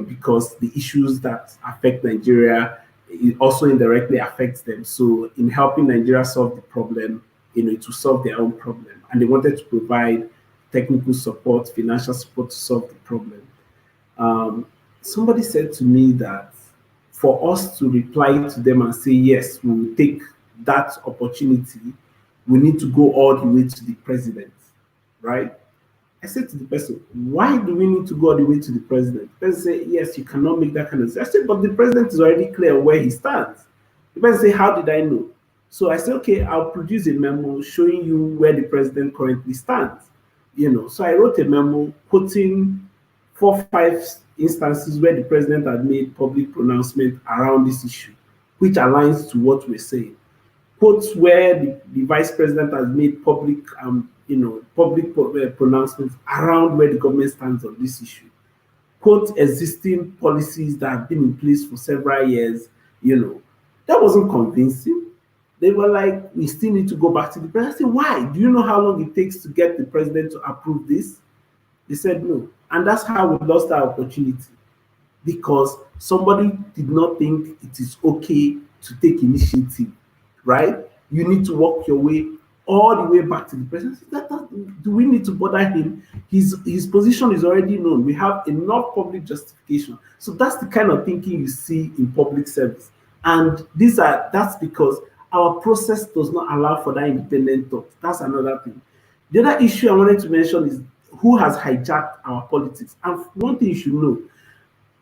because the issues that affect Nigeria, it also indirectly affects them. So in helping Nigeria solve the problem, it will solve their own problem. And they wanted to provide technical support, financial support to solve the problem. Somebody said to me that for us to reply to them and say, yes, we will take that opportunity, we need to go all the way to the president, right? I said to the person, why do we need to go all the way to the president? The person said, yes, you cannot make that kind of decision. I said, but the president is already clear where he stands. The person said, how did I know? So I said, okay, I'll produce a memo showing you where the president currently stands. So I wrote a memo quoting 4, 5 instances where the president had made public pronouncement around this issue, which aligns to what we're saying. Quotes where the vice president has made public pronouncements around where the government stands on this issue. Quote existing policies that have been in place for several years. That wasn't convincing. They were like, we still need to go back to the president. I said, why? Do you know how long it takes to get the president to approve this? They said no. And that's how we lost our opportunity, because somebody did not think it is okay to take initiative, right? You need to walk your way all the way back to the president. Do we need to bother him? His position is already known. We have enough public justification. So that's the kind of thinking you see in public service. And that's because our process does not allow for that independent thought. That's another thing. The other issue I wanted to mention is who has hijacked our politics. And one thing you should know,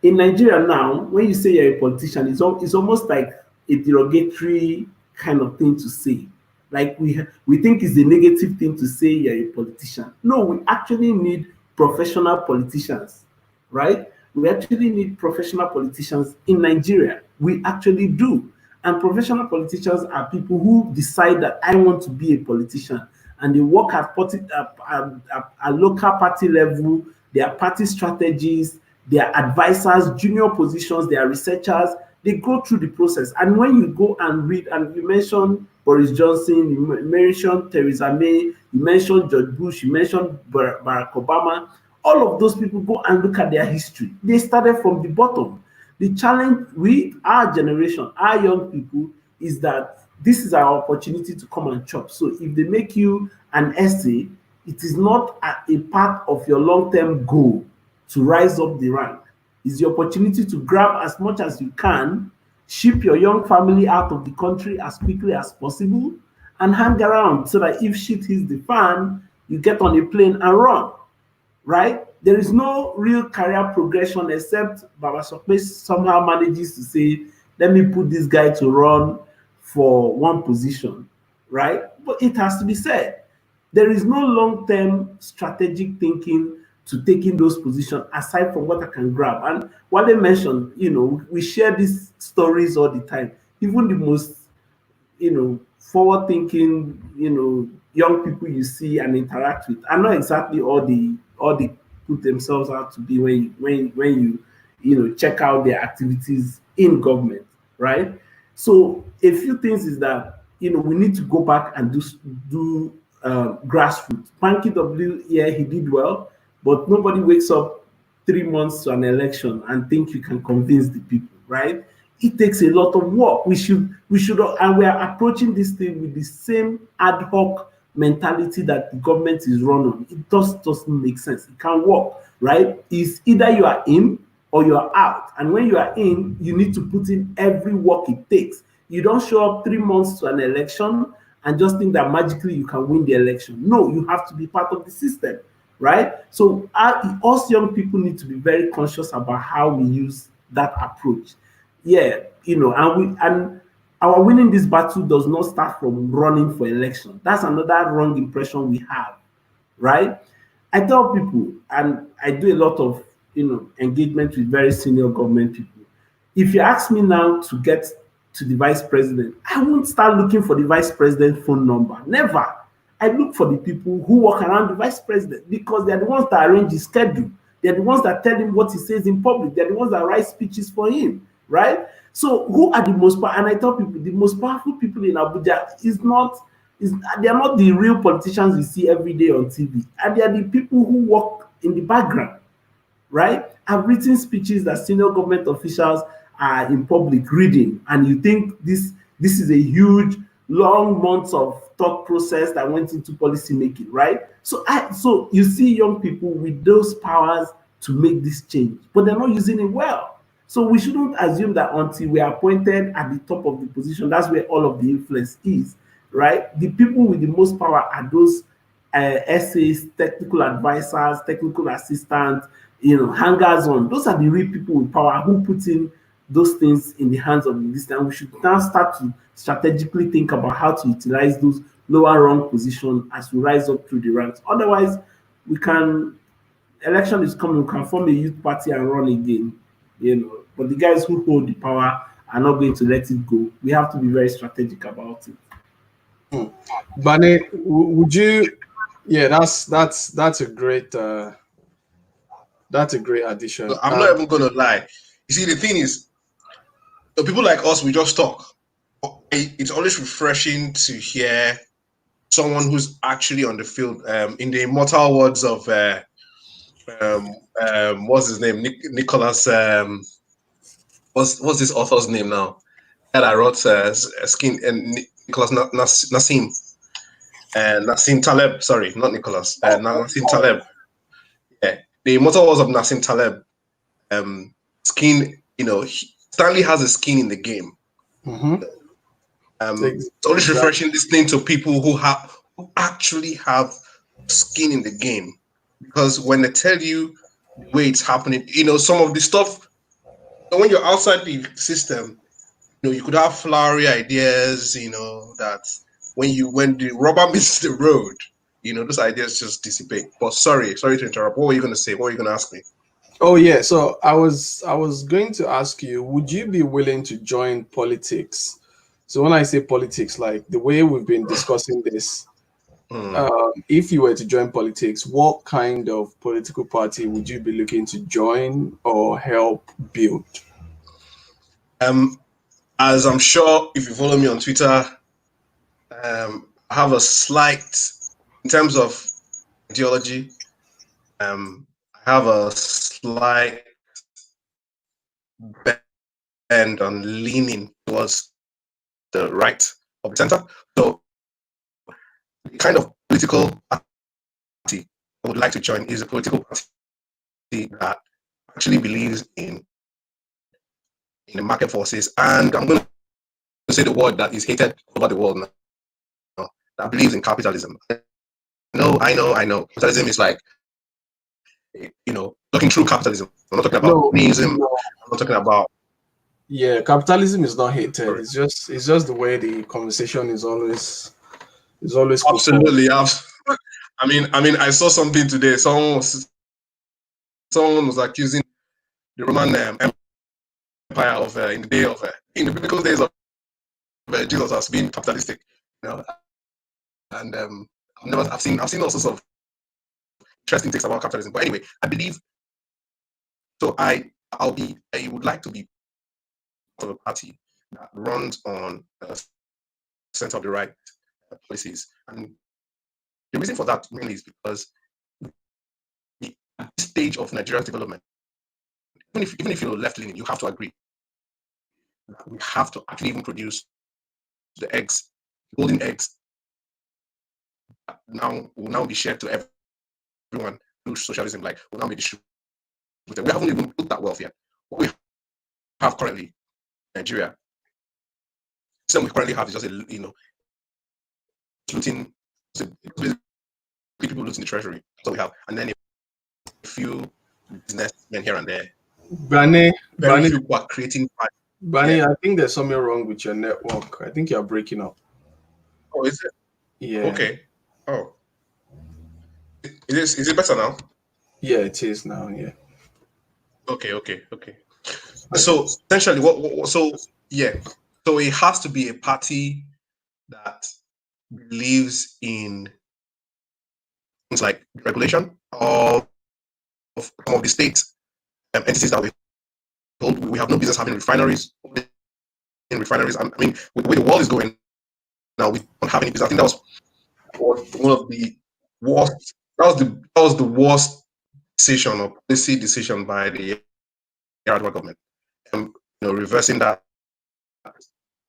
in Nigeria now, when you say you're a politician, it's almost like a derogatory kind of thing to say. Like we think it's a negative thing to say you're a politician. No, we actually need professional politicians, right? We actually need professional politicians in Nigeria. We actually do. And professional politicians are people who decide that I want to be a politician, and they work at local party level, their party strategies, their advisors, junior positions, their researchers. They go through the process. And when you go and read, and you mentioned Boris Johnson, you mentioned Theresa May, you mentioned George Bush, you mentioned Barack Obama, all of those people, go and look at their history. They started from the bottom. The challenge with our generation, our young people, is that this is our opportunity to come and chop. So if they make you an essay, it is not a part of your long-term goal to rise up the rank. It's the opportunity to grab as much as you can, ship your young family out of the country as quickly as possible, and hang around so that if shit hits the fan, you get on a plane and run, right? There is no real career progression except Baba Sokpe somehow manages to say, let me put this guy to run for one position, right? But it has to be said, there is no long-term strategic thinking to taking those positions aside from what I can grab. And what they mentioned, we share these stories all the time. Even the most, forward-thinking, young people you see and interact with are not exactly all they put themselves out to be when you check out their activities in government, right? So a few things is that we need to go back and do grassroots. Panky W, yeah, he did well, but nobody wakes up 3 months to an election and think you can convince the people, right? It takes a lot of work. We should, and we are approaching this thing with the same ad hoc mentality that the government is run on. It doesn't make sense. It can't work, right? It's either you are in or you are out. And when you are in, you need to put in every work it takes. You don't show up 3 months to an election and just think that magically you can win the election. No, you have to be part of the system, right? So us young people need to be very conscious about how we use that approach. Yeah, and our winning this battle does not start from running for election. That's another wrong impression we have, right? I tell people, and I do a lot of engagement with very senior government people. If you ask me now to get to the vice president, I won't start looking for the vice president phone number. Never. I look for the people who work around the vice president because they're the ones that arrange his schedule. They're the ones that tell him what he says in public. They're the ones that write speeches for him, right? So who are the most powerful? And I tell people the most powerful people in Abuja they are not the real politicians you see every day on TV. And they are the people who work in the background, right? I've written speeches that senior government officials are in public reading, and you think this is a huge, long months of thought process that went into policy making, right? So you see young people with those powers to make this change, but they're not using it well. So we shouldn't assume that until we are appointed at the top of the position, that's where all of the influence is, right? The people with the most power are those essays, technical advisors, technical assistants, hangers on. Those are the real people with power who put in those things in the hands of the listener. We should now start to strategically think about how to utilize those lower rung positions as we rise up through the ranks. Otherwise, election is coming, we can form a youth party and run again, But the guys who hold the power are not going to let it go. We have to be very strategic about it. Bane, would you? Yeah, that's a great addition. I'm not even gonna lie. You see, the thing is, the people like us, we just talk. It's always refreshing to hear someone who's actually on the field. In the immortal words of what's his name, Nicholas. What's this author's name now? That I wrote Skin and Nicholas Nassim. Nassim Taleb. Sorry, not Nicholas. Nassim Taleb. Yeah, the immortal words of Nassim Taleb. Skin. Stanley has a skin in the game. Mm-hmm. It's always refreshing listening to people who actually have skin in the game, because when they tell you the way it's happening, some of the stuff, when you're outside the system, you could have flowery ideas, that when the rubber meets the road, those ideas just dissipate. But sorry to interrupt. What were you going to say? What were you going to ask me? Oh yeah, so I was going to ask you, would you be willing to join politics? So when I say politics, like the way we've been discussing this, if you were to join politics, what kind of political party would you be looking to join or help build? As I'm sure if you follow me on Twitter, I have a slight, in terms of ideology, I have a slight bend on leaning towards the right of the center. So the kind of political party I would like to join is a political party that actually believes in the market forces, and I'm going to say the word that is hated over the world now, that believes in capitalism. I know. Capitalism is like, looking through capitalism. I'm not talking about communism. I'm not talking about. Yeah, capitalism is not hated. Sorry. It's just the way the conversation is always absolutely. I mean, I saw something today. Someone was accusing the Roman Empire of in the biblical days of Jesus as being capitalistic, and I've seen all sorts of interesting things about capitalism. But anyway, I believe so. I would like to be part of a party that runs on center of the right policies, and the reason for that mainly is because at this stage of Nigeria's development, even if you're left leaning, you have to agree that we have to actually even produce the eggs, golden eggs, now will now be shared to everyone through socialism, like will now be distributed. We haven't even put that wealth yet. What we have currently in Nigeria, the system we currently have is just looting, people looting the treasury. That's what we have, and then a few businessmen here and there. Very few people are creating. Bani, I think there's something wrong with your network. I think you're breaking up. Oh, is it? Yeah. Okay. Oh. Is it better now? Yeah, it is now. Yeah. Okay. So essentially, so it has to be a party that believes in things like regulation of some of the state entities that we hold. We have no business having refineries. In refineries, I mean, with the way the world is going now, we don't have any business. I think that was one of the worst. That was the worst decision or policy decision by the Yar'Adua government. Reversing that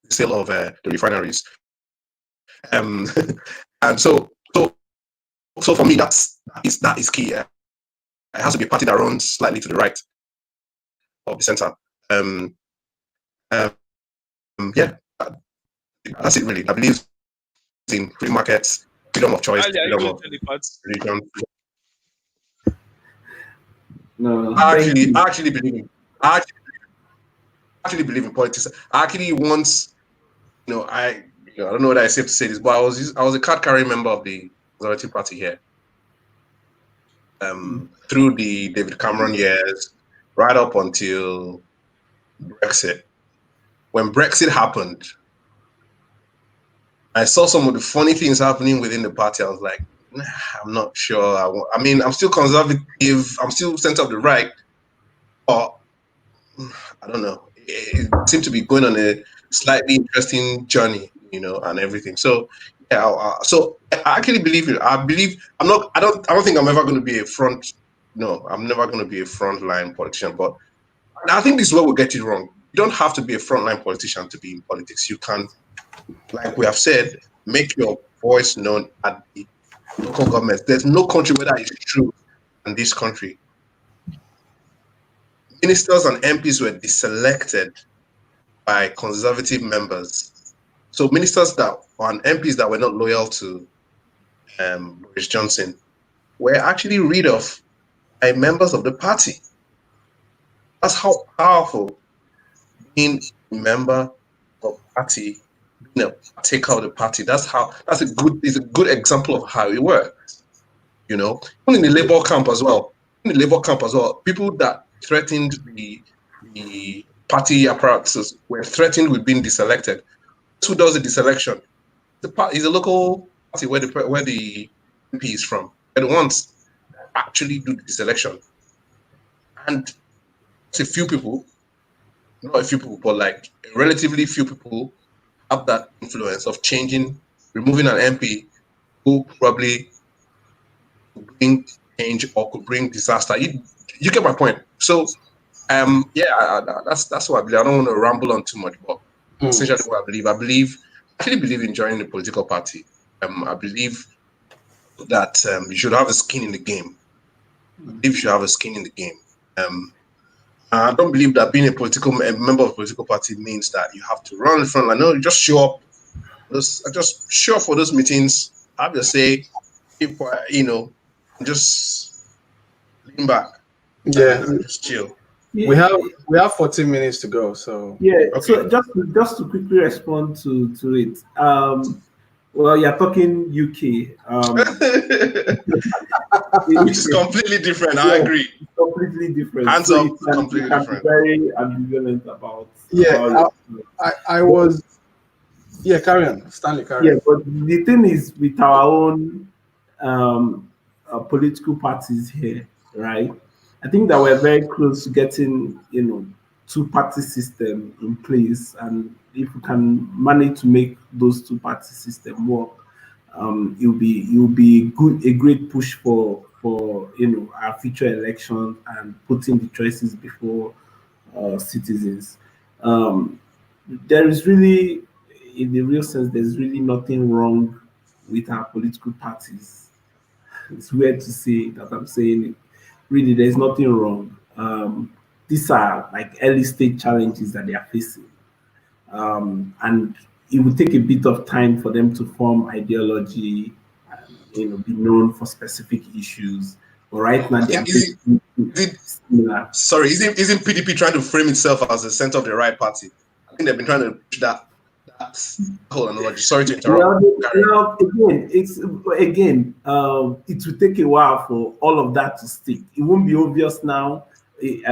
sale of the refineries. And so for me, that is key. It has to be a party that runs slightly to the right of the center. Yeah, that's it really. I believe in free markets, freedom of choice, freedom of religion. No, I actually believe in politics. I actually once, I don't know whether it's safe to say this, but I was a card carrying member of the Conservative Party here. Through the David Cameron years, right up until Brexit. When Brexit happened, I saw some of the funny things happening within the party. I was like, I'm not sure. I mean, I'm still conservative. I'm still center of the right, but I don't know. It seemed to be going on a slightly interesting journey, and everything. So, yeah. So I actually believe it. I don't think I'm ever going to be a front. No, I'm never going to be a frontline politician. But I think this is where we get it wrong. You don't have to be a frontline politician to be in politics. You can, like we have said, make your voice known at the local government. There's no country where that is true in this country. Ministers and MPs were deselected by conservative members. So ministers and MPs that were not loyal to Boris Johnson were actually rid of by members of the party. That's how powerful being a member of the party, being a partaker of the party. That's a good example of how it works. Even in the Labour camp as well. People that threatened the party apparatuses were threatened with being deselected. Who does the deselection? Is a local party where the MP is from. They're the ones that actually do the deselection. And it's a few people, not a few people, but like relatively few people have that influence of removing an MP who probably could bring change or could bring disaster. You get my point. So, that's what I believe. I don't want to ramble on too much, but essentially what I actually believe in joining a political party. I believe that you should have a skin in the game. I don't believe that being a member of a political party means that you have to run in front line. No, you just show up. Just show up for those meetings. Have your say. Just lean back. Yeah, just chill. We have 14 minutes to go. So okay. So just to quickly respond to it. Well, you're talking UK, which is completely different. I agree. Completely different. Hands so up, completely different. Very ambivalent about. I was. Yeah, carry on, Stanley. Carry on. Yeah, but the thing is, with our own political parties here, right? I think that we're very close to getting, two-party system in place, and if we can manage to make those two-party system work, it will be a great push for our future elections and putting the choices before citizens. There is really, in the real sense, there's really nothing wrong with our political parties. It's weird to say that I'm saying it. Really, there's nothing wrong. These are like early stage challenges that they are facing. And it will take a bit of time for them to form ideology, be known for specific issues. But right now, they are similar. Sorry, isn't PDP trying to frame itself as the center of the right party? I think they've been trying to push that whole analogy. Sorry to interrupt. Well, again, it will take a while for all of that to stick. It won't be obvious now. It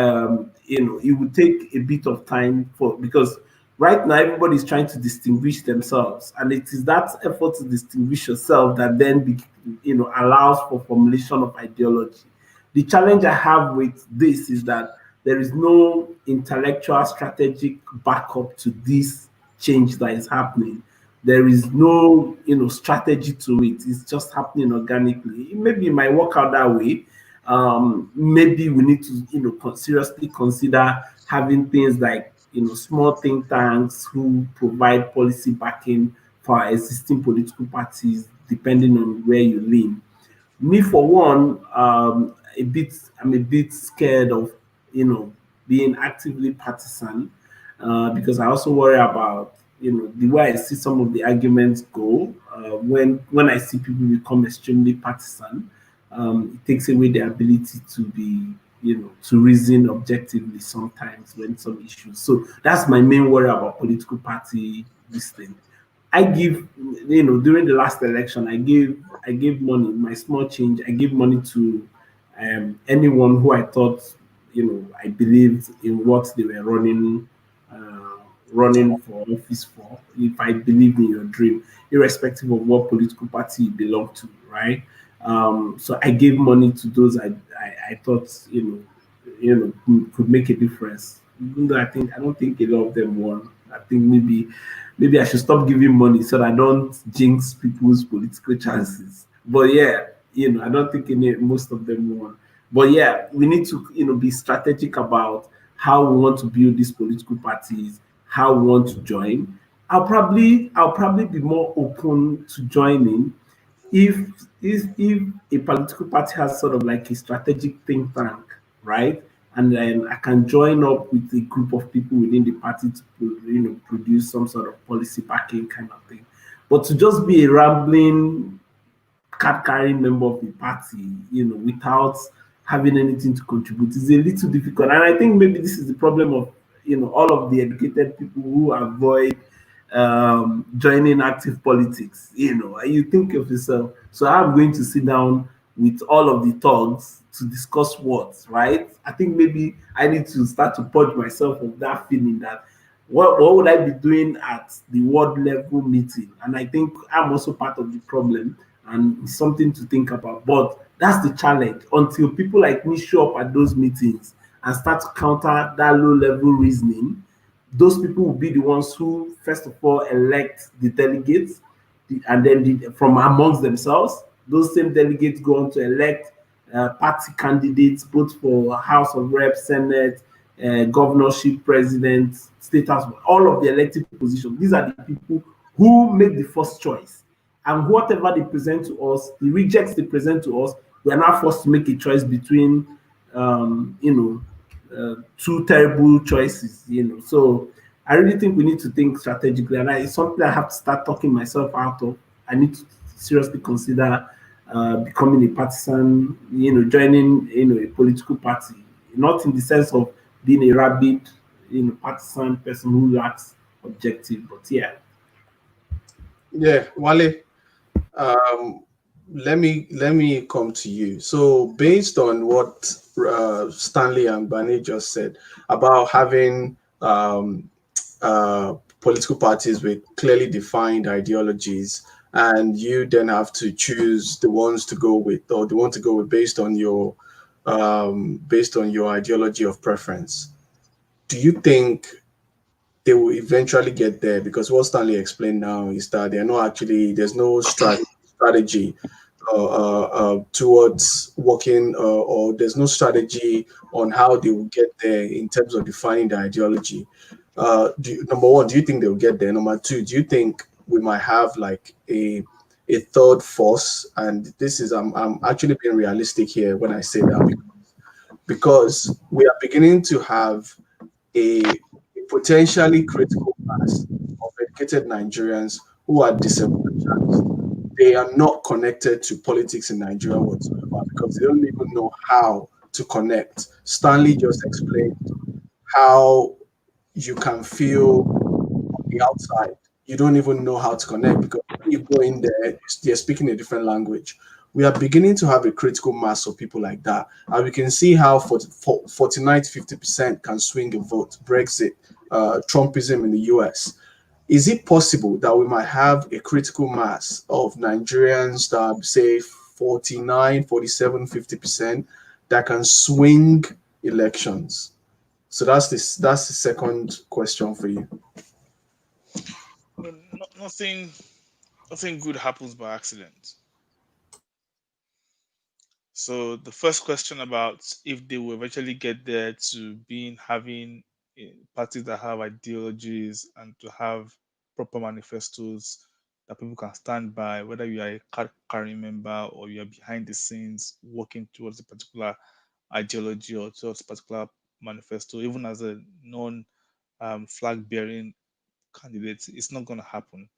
will take a bit of time because right now everybody's trying to distinguish themselves, and it is that effort to distinguish yourself that then allows for formulation of ideology. The challenge I have with this is that there is no intellectual strategic backup to this change that is happening. There is no strategy to it. It's just happening organically. Maybe it might work out that way. Maybe we need to seriously consider having things like small think tanks who provide policy backing for our existing political parties, depending on where you lean. Me, for one, I'm a bit scared of being actively partisan, because I also worry about the way I see some of the arguments go. When I see people become extremely partisan, it takes away their ability to be to reason objectively sometimes when some issues. So that's my main worry about political party this thing. I give, during the last election, I gave money, my small change. I gave money to anyone who I thought, I believed in what they were running for office for. If I believed in your dream, irrespective of what political party you belong to, right? So I gave money to those I thought could make a difference. Even though I don't think a lot of them won. I think maybe I should stop giving money so that I don't jinx people's political chances. But yeah, I don't think most of them won. But yeah, we need to be strategic about how we want to build these political parties, how we want to join. I'll probably be more open to joining if a political party has sort of like a strategic think tank, right? And then I can join up with a group of people within the party to produce some sort of policy backing kind of thing. But to just be a rambling card-carrying member of the party, without having anything to contribute is a little difficult. And I think maybe this is the problem of all of the educated people who avoid joining active politics. You think of yourself, so I'm going to sit down with all of the thugs to discuss what, right? I think maybe I need to start to purge myself of that feeling that what would I be doing at the world level meeting? And I think I'm also part of the problem, and it's something to think about. But that's the challenge. Until people like me show up at those meetings and start to counter that low level reasoning, those people will be the ones who, first of all, elect the delegates, and then from amongst themselves, those same delegates go on to elect party candidates, both for House of Reps, Senate, governorship, president, state house, all of the elected positions. These are the people who make the first choice. And whatever they present to us, the rejects they present to us, we are now forced to make a choice between, two terrible choices. So I really think we need to think strategically, and it's something I have to start talking myself out of. I need to seriously consider becoming a partisan, joining, a political party, not in the sense of being a rabid, partisan person who lacks objective, but yeah. Yeah, Wale, let me come to you. So based on what Stanley and Bani just said about having political parties with clearly defined ideologies, and you then have to choose the ones to go with, or the one to go with based on your ideology of preference. Do you think they will eventually get there? Because what Stanley explained now is that there's no strategy towards working, or there's no strategy on how they will get there in terms of defining the ideology. Number one, do you think they'll get there? Number two, do you think we might have like a a third force, and this is I'm actually being realistic here when I say that, because we are beginning to have a potentially critical mass of educated Nigerians who are disenfranchised. They are not connected to politics in Nigeria whatsoever because they don't even know how to connect. Stanley just explained how you can feel on the outside. You don't even know how to connect because when you go in there, they're speaking a different language. We are beginning to have a critical mass of people like that. And we can see how 49 to 50% can swing a vote. Brexit, Trumpism in the US. Is it possible that we might have a critical mass of Nigerians that say 49, 47, 50% that can swing elections? So that's the second question for you. Well, nothing good happens by accident. So the first question about if they will eventually get there to being having parties that have ideologies and to have proper manifestos that people can stand by, whether you are a card carrying member or you are behind the scenes working towards a particular ideology or towards a particular manifesto, even as a non flag bearing candidate, it's not going to happen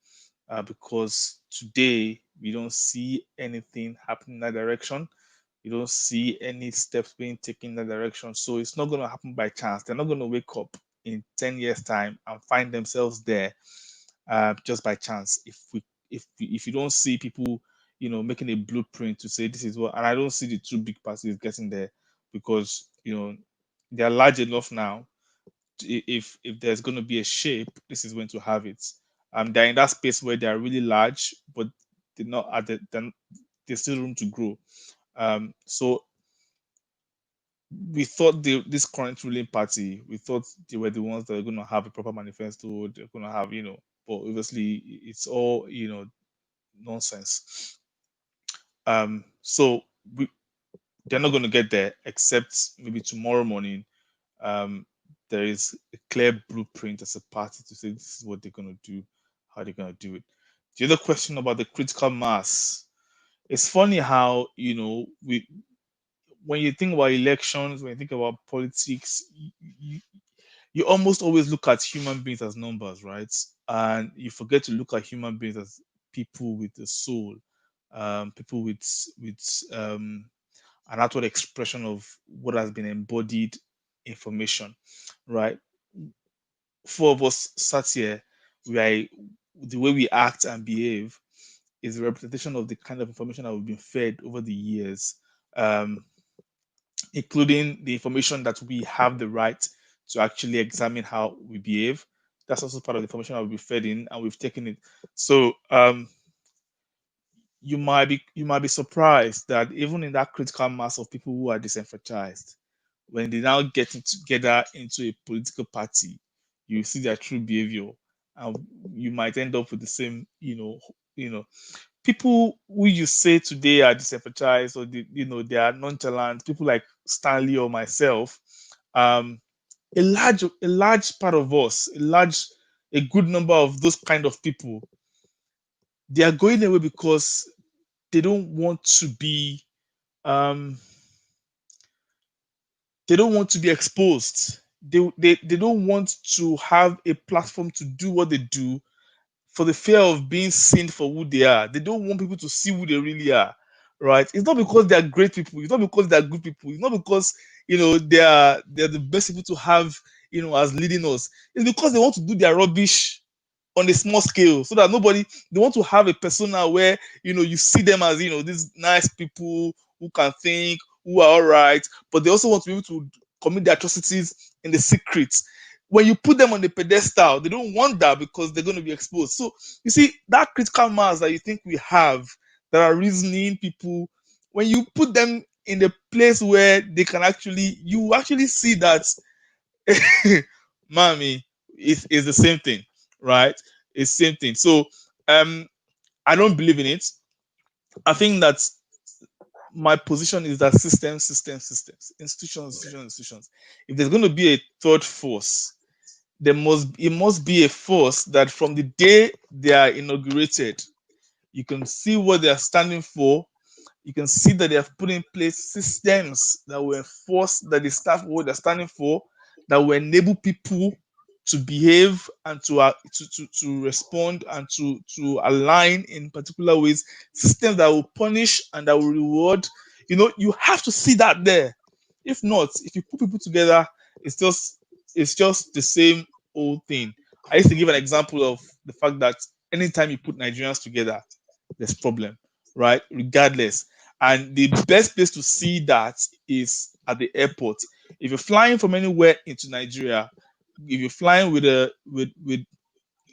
because today we don't see anything happening in that direction. You don't see any steps being taken in that direction. So it's not going to happen by chance. They're not going to wake up in 10 years' time and find themselves there just by chance. If you don't see people, making a blueprint to say this is what, and I don't see the two big parties getting there because they are large enough now. If there's going to be a shape, this is when to have it. They're in that space where they are really large, but they're not at there's still room to grow. So we thought this current ruling party, we thought they were the ones that are going to have a proper manifesto. They're going to have, but obviously it's all, nonsense. So they're not going to get there except maybe tomorrow morning. There is a clear blueprint as a party to say this is what they're going to do, how they're going to do it. The other question about the critical mass, it's funny how we when you think about elections, when you think about politics, you almost always look at human beings as numbers, right? And you forget to look at human beings as people with a soul, people with an outward expression of what has been embodied information, right? Four of us sat here, the way we act and behave is a representation of the kind of information that we've been fed over the years. Including the information that we have the right to actually examine how we behave. That's also part of the information that will be fed in, and we've taken it. So you might be surprised that even in that critical mass of people who are disenfranchised, when they now get together into a political party, you see their true behavior, and you might end up with the same, people who you say today are disenfranchised or they are nonchalant, people like Stanley or myself, a large part of us, a good number of those kind of people, they are going away because they don't want to be um they don't want to be exposed. They don't want to have a platform to do what they do for the fear of being seen for who they are. They don't want people to see who they really are, right? It's not because they are great people. It's not because they are good people. It's not because they're the best people to have as leading us. It's because they want to do their rubbish on a small scale so that they want to have a persona where you see them as these nice people who can think, who are all right, but they also want to be able to commit their atrocities in the secret. When you put them on the pedestal, they don't want that because they're going to be exposed. So you see that critical mass that you think we have, that are reasoning people, when you put them in a place where you actually see that mommy is the same thing, right? It's the same thing. So I don't believe in it. I think that my position is that systems, institutions. If there's going to be a third force, it must be a force that from the day they are inaugurated, You can see what they are standing for. You can see that they have put in place systems that will enforce that they stand for what they're standing for, that will enable people to behave and to respond and to align in particular ways. Systems that will punish and that will reward. You have to see that there. If not, if you put people together, it's just the same old thing. I used to give an example of the fact that anytime you put Nigerians together, there's problem, right? Regardless. And the best place to see that is at the airport. If you're flying from anywhere into Nigeria, if you're flying with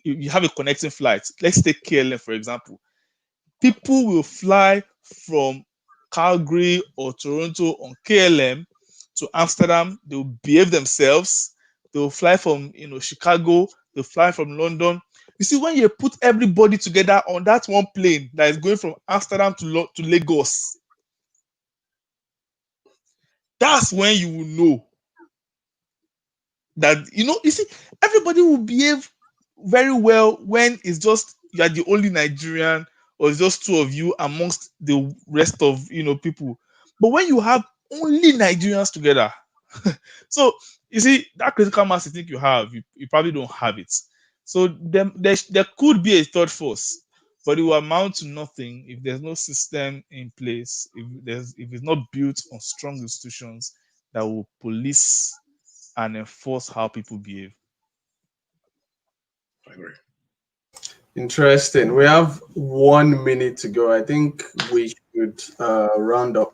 you have a connecting flight, let's take KLM for example. People will fly from Calgary or Toronto on KLM to Amsterdam. They will behave themselves. They will fly from Chicago. They'll fly from London. You see, when you put everybody together on that one plane that is going from Amsterdam to Lagos, that's when you will know that you see everybody will behave very well when it's just you are the only Nigerian or it's just two of you amongst the rest of people. But when you have only Nigerians together, so you see that critical mass you think you have, you probably don't have it. So there could be a third force, but it will amount to nothing if there's no system in place, if it's not built on strong institutions that will police and enforce how people behave. I agree. Interesting. We have 1 minute to go. I think we should round up.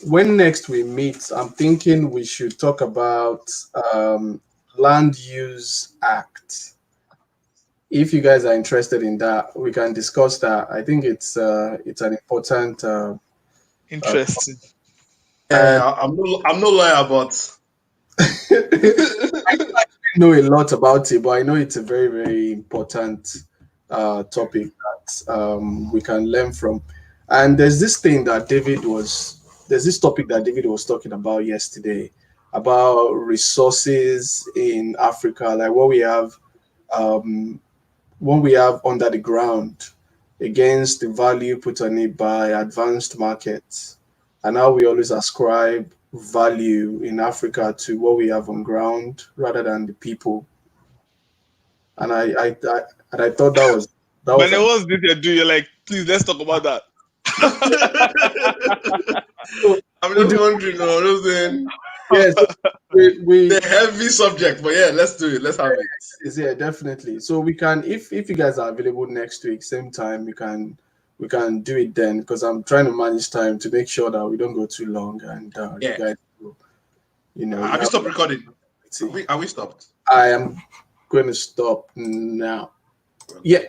When next we meet, I'm thinking we should talk about Land Use Act. If you guys are interested in that, we can discuss that. I think it's an important. Interesting. I'm no lawyer, but I don't know a lot about it, but I know it's a very, very important topic that we can learn from. And there's this topic that David was talking about yesterday about resources in Africa, like what we have under the ground against the value put on it by advanced markets, and how we always ascribe value in Africa to what we have on ground rather than the people. And I thought that was But it was this you do. You're like, please let's talk about that. I'm just wondering, yes, we the heavy subject, but yeah, let's do it. Let's have it. Yeah, definitely. So we can, if you guys are available next week, same time, we can do it then, because I'm trying to manage time to make sure that we don't go too long and Yeah. you guys, Have you stopped recording? Are we stopped? I am going to stop now. Yeah.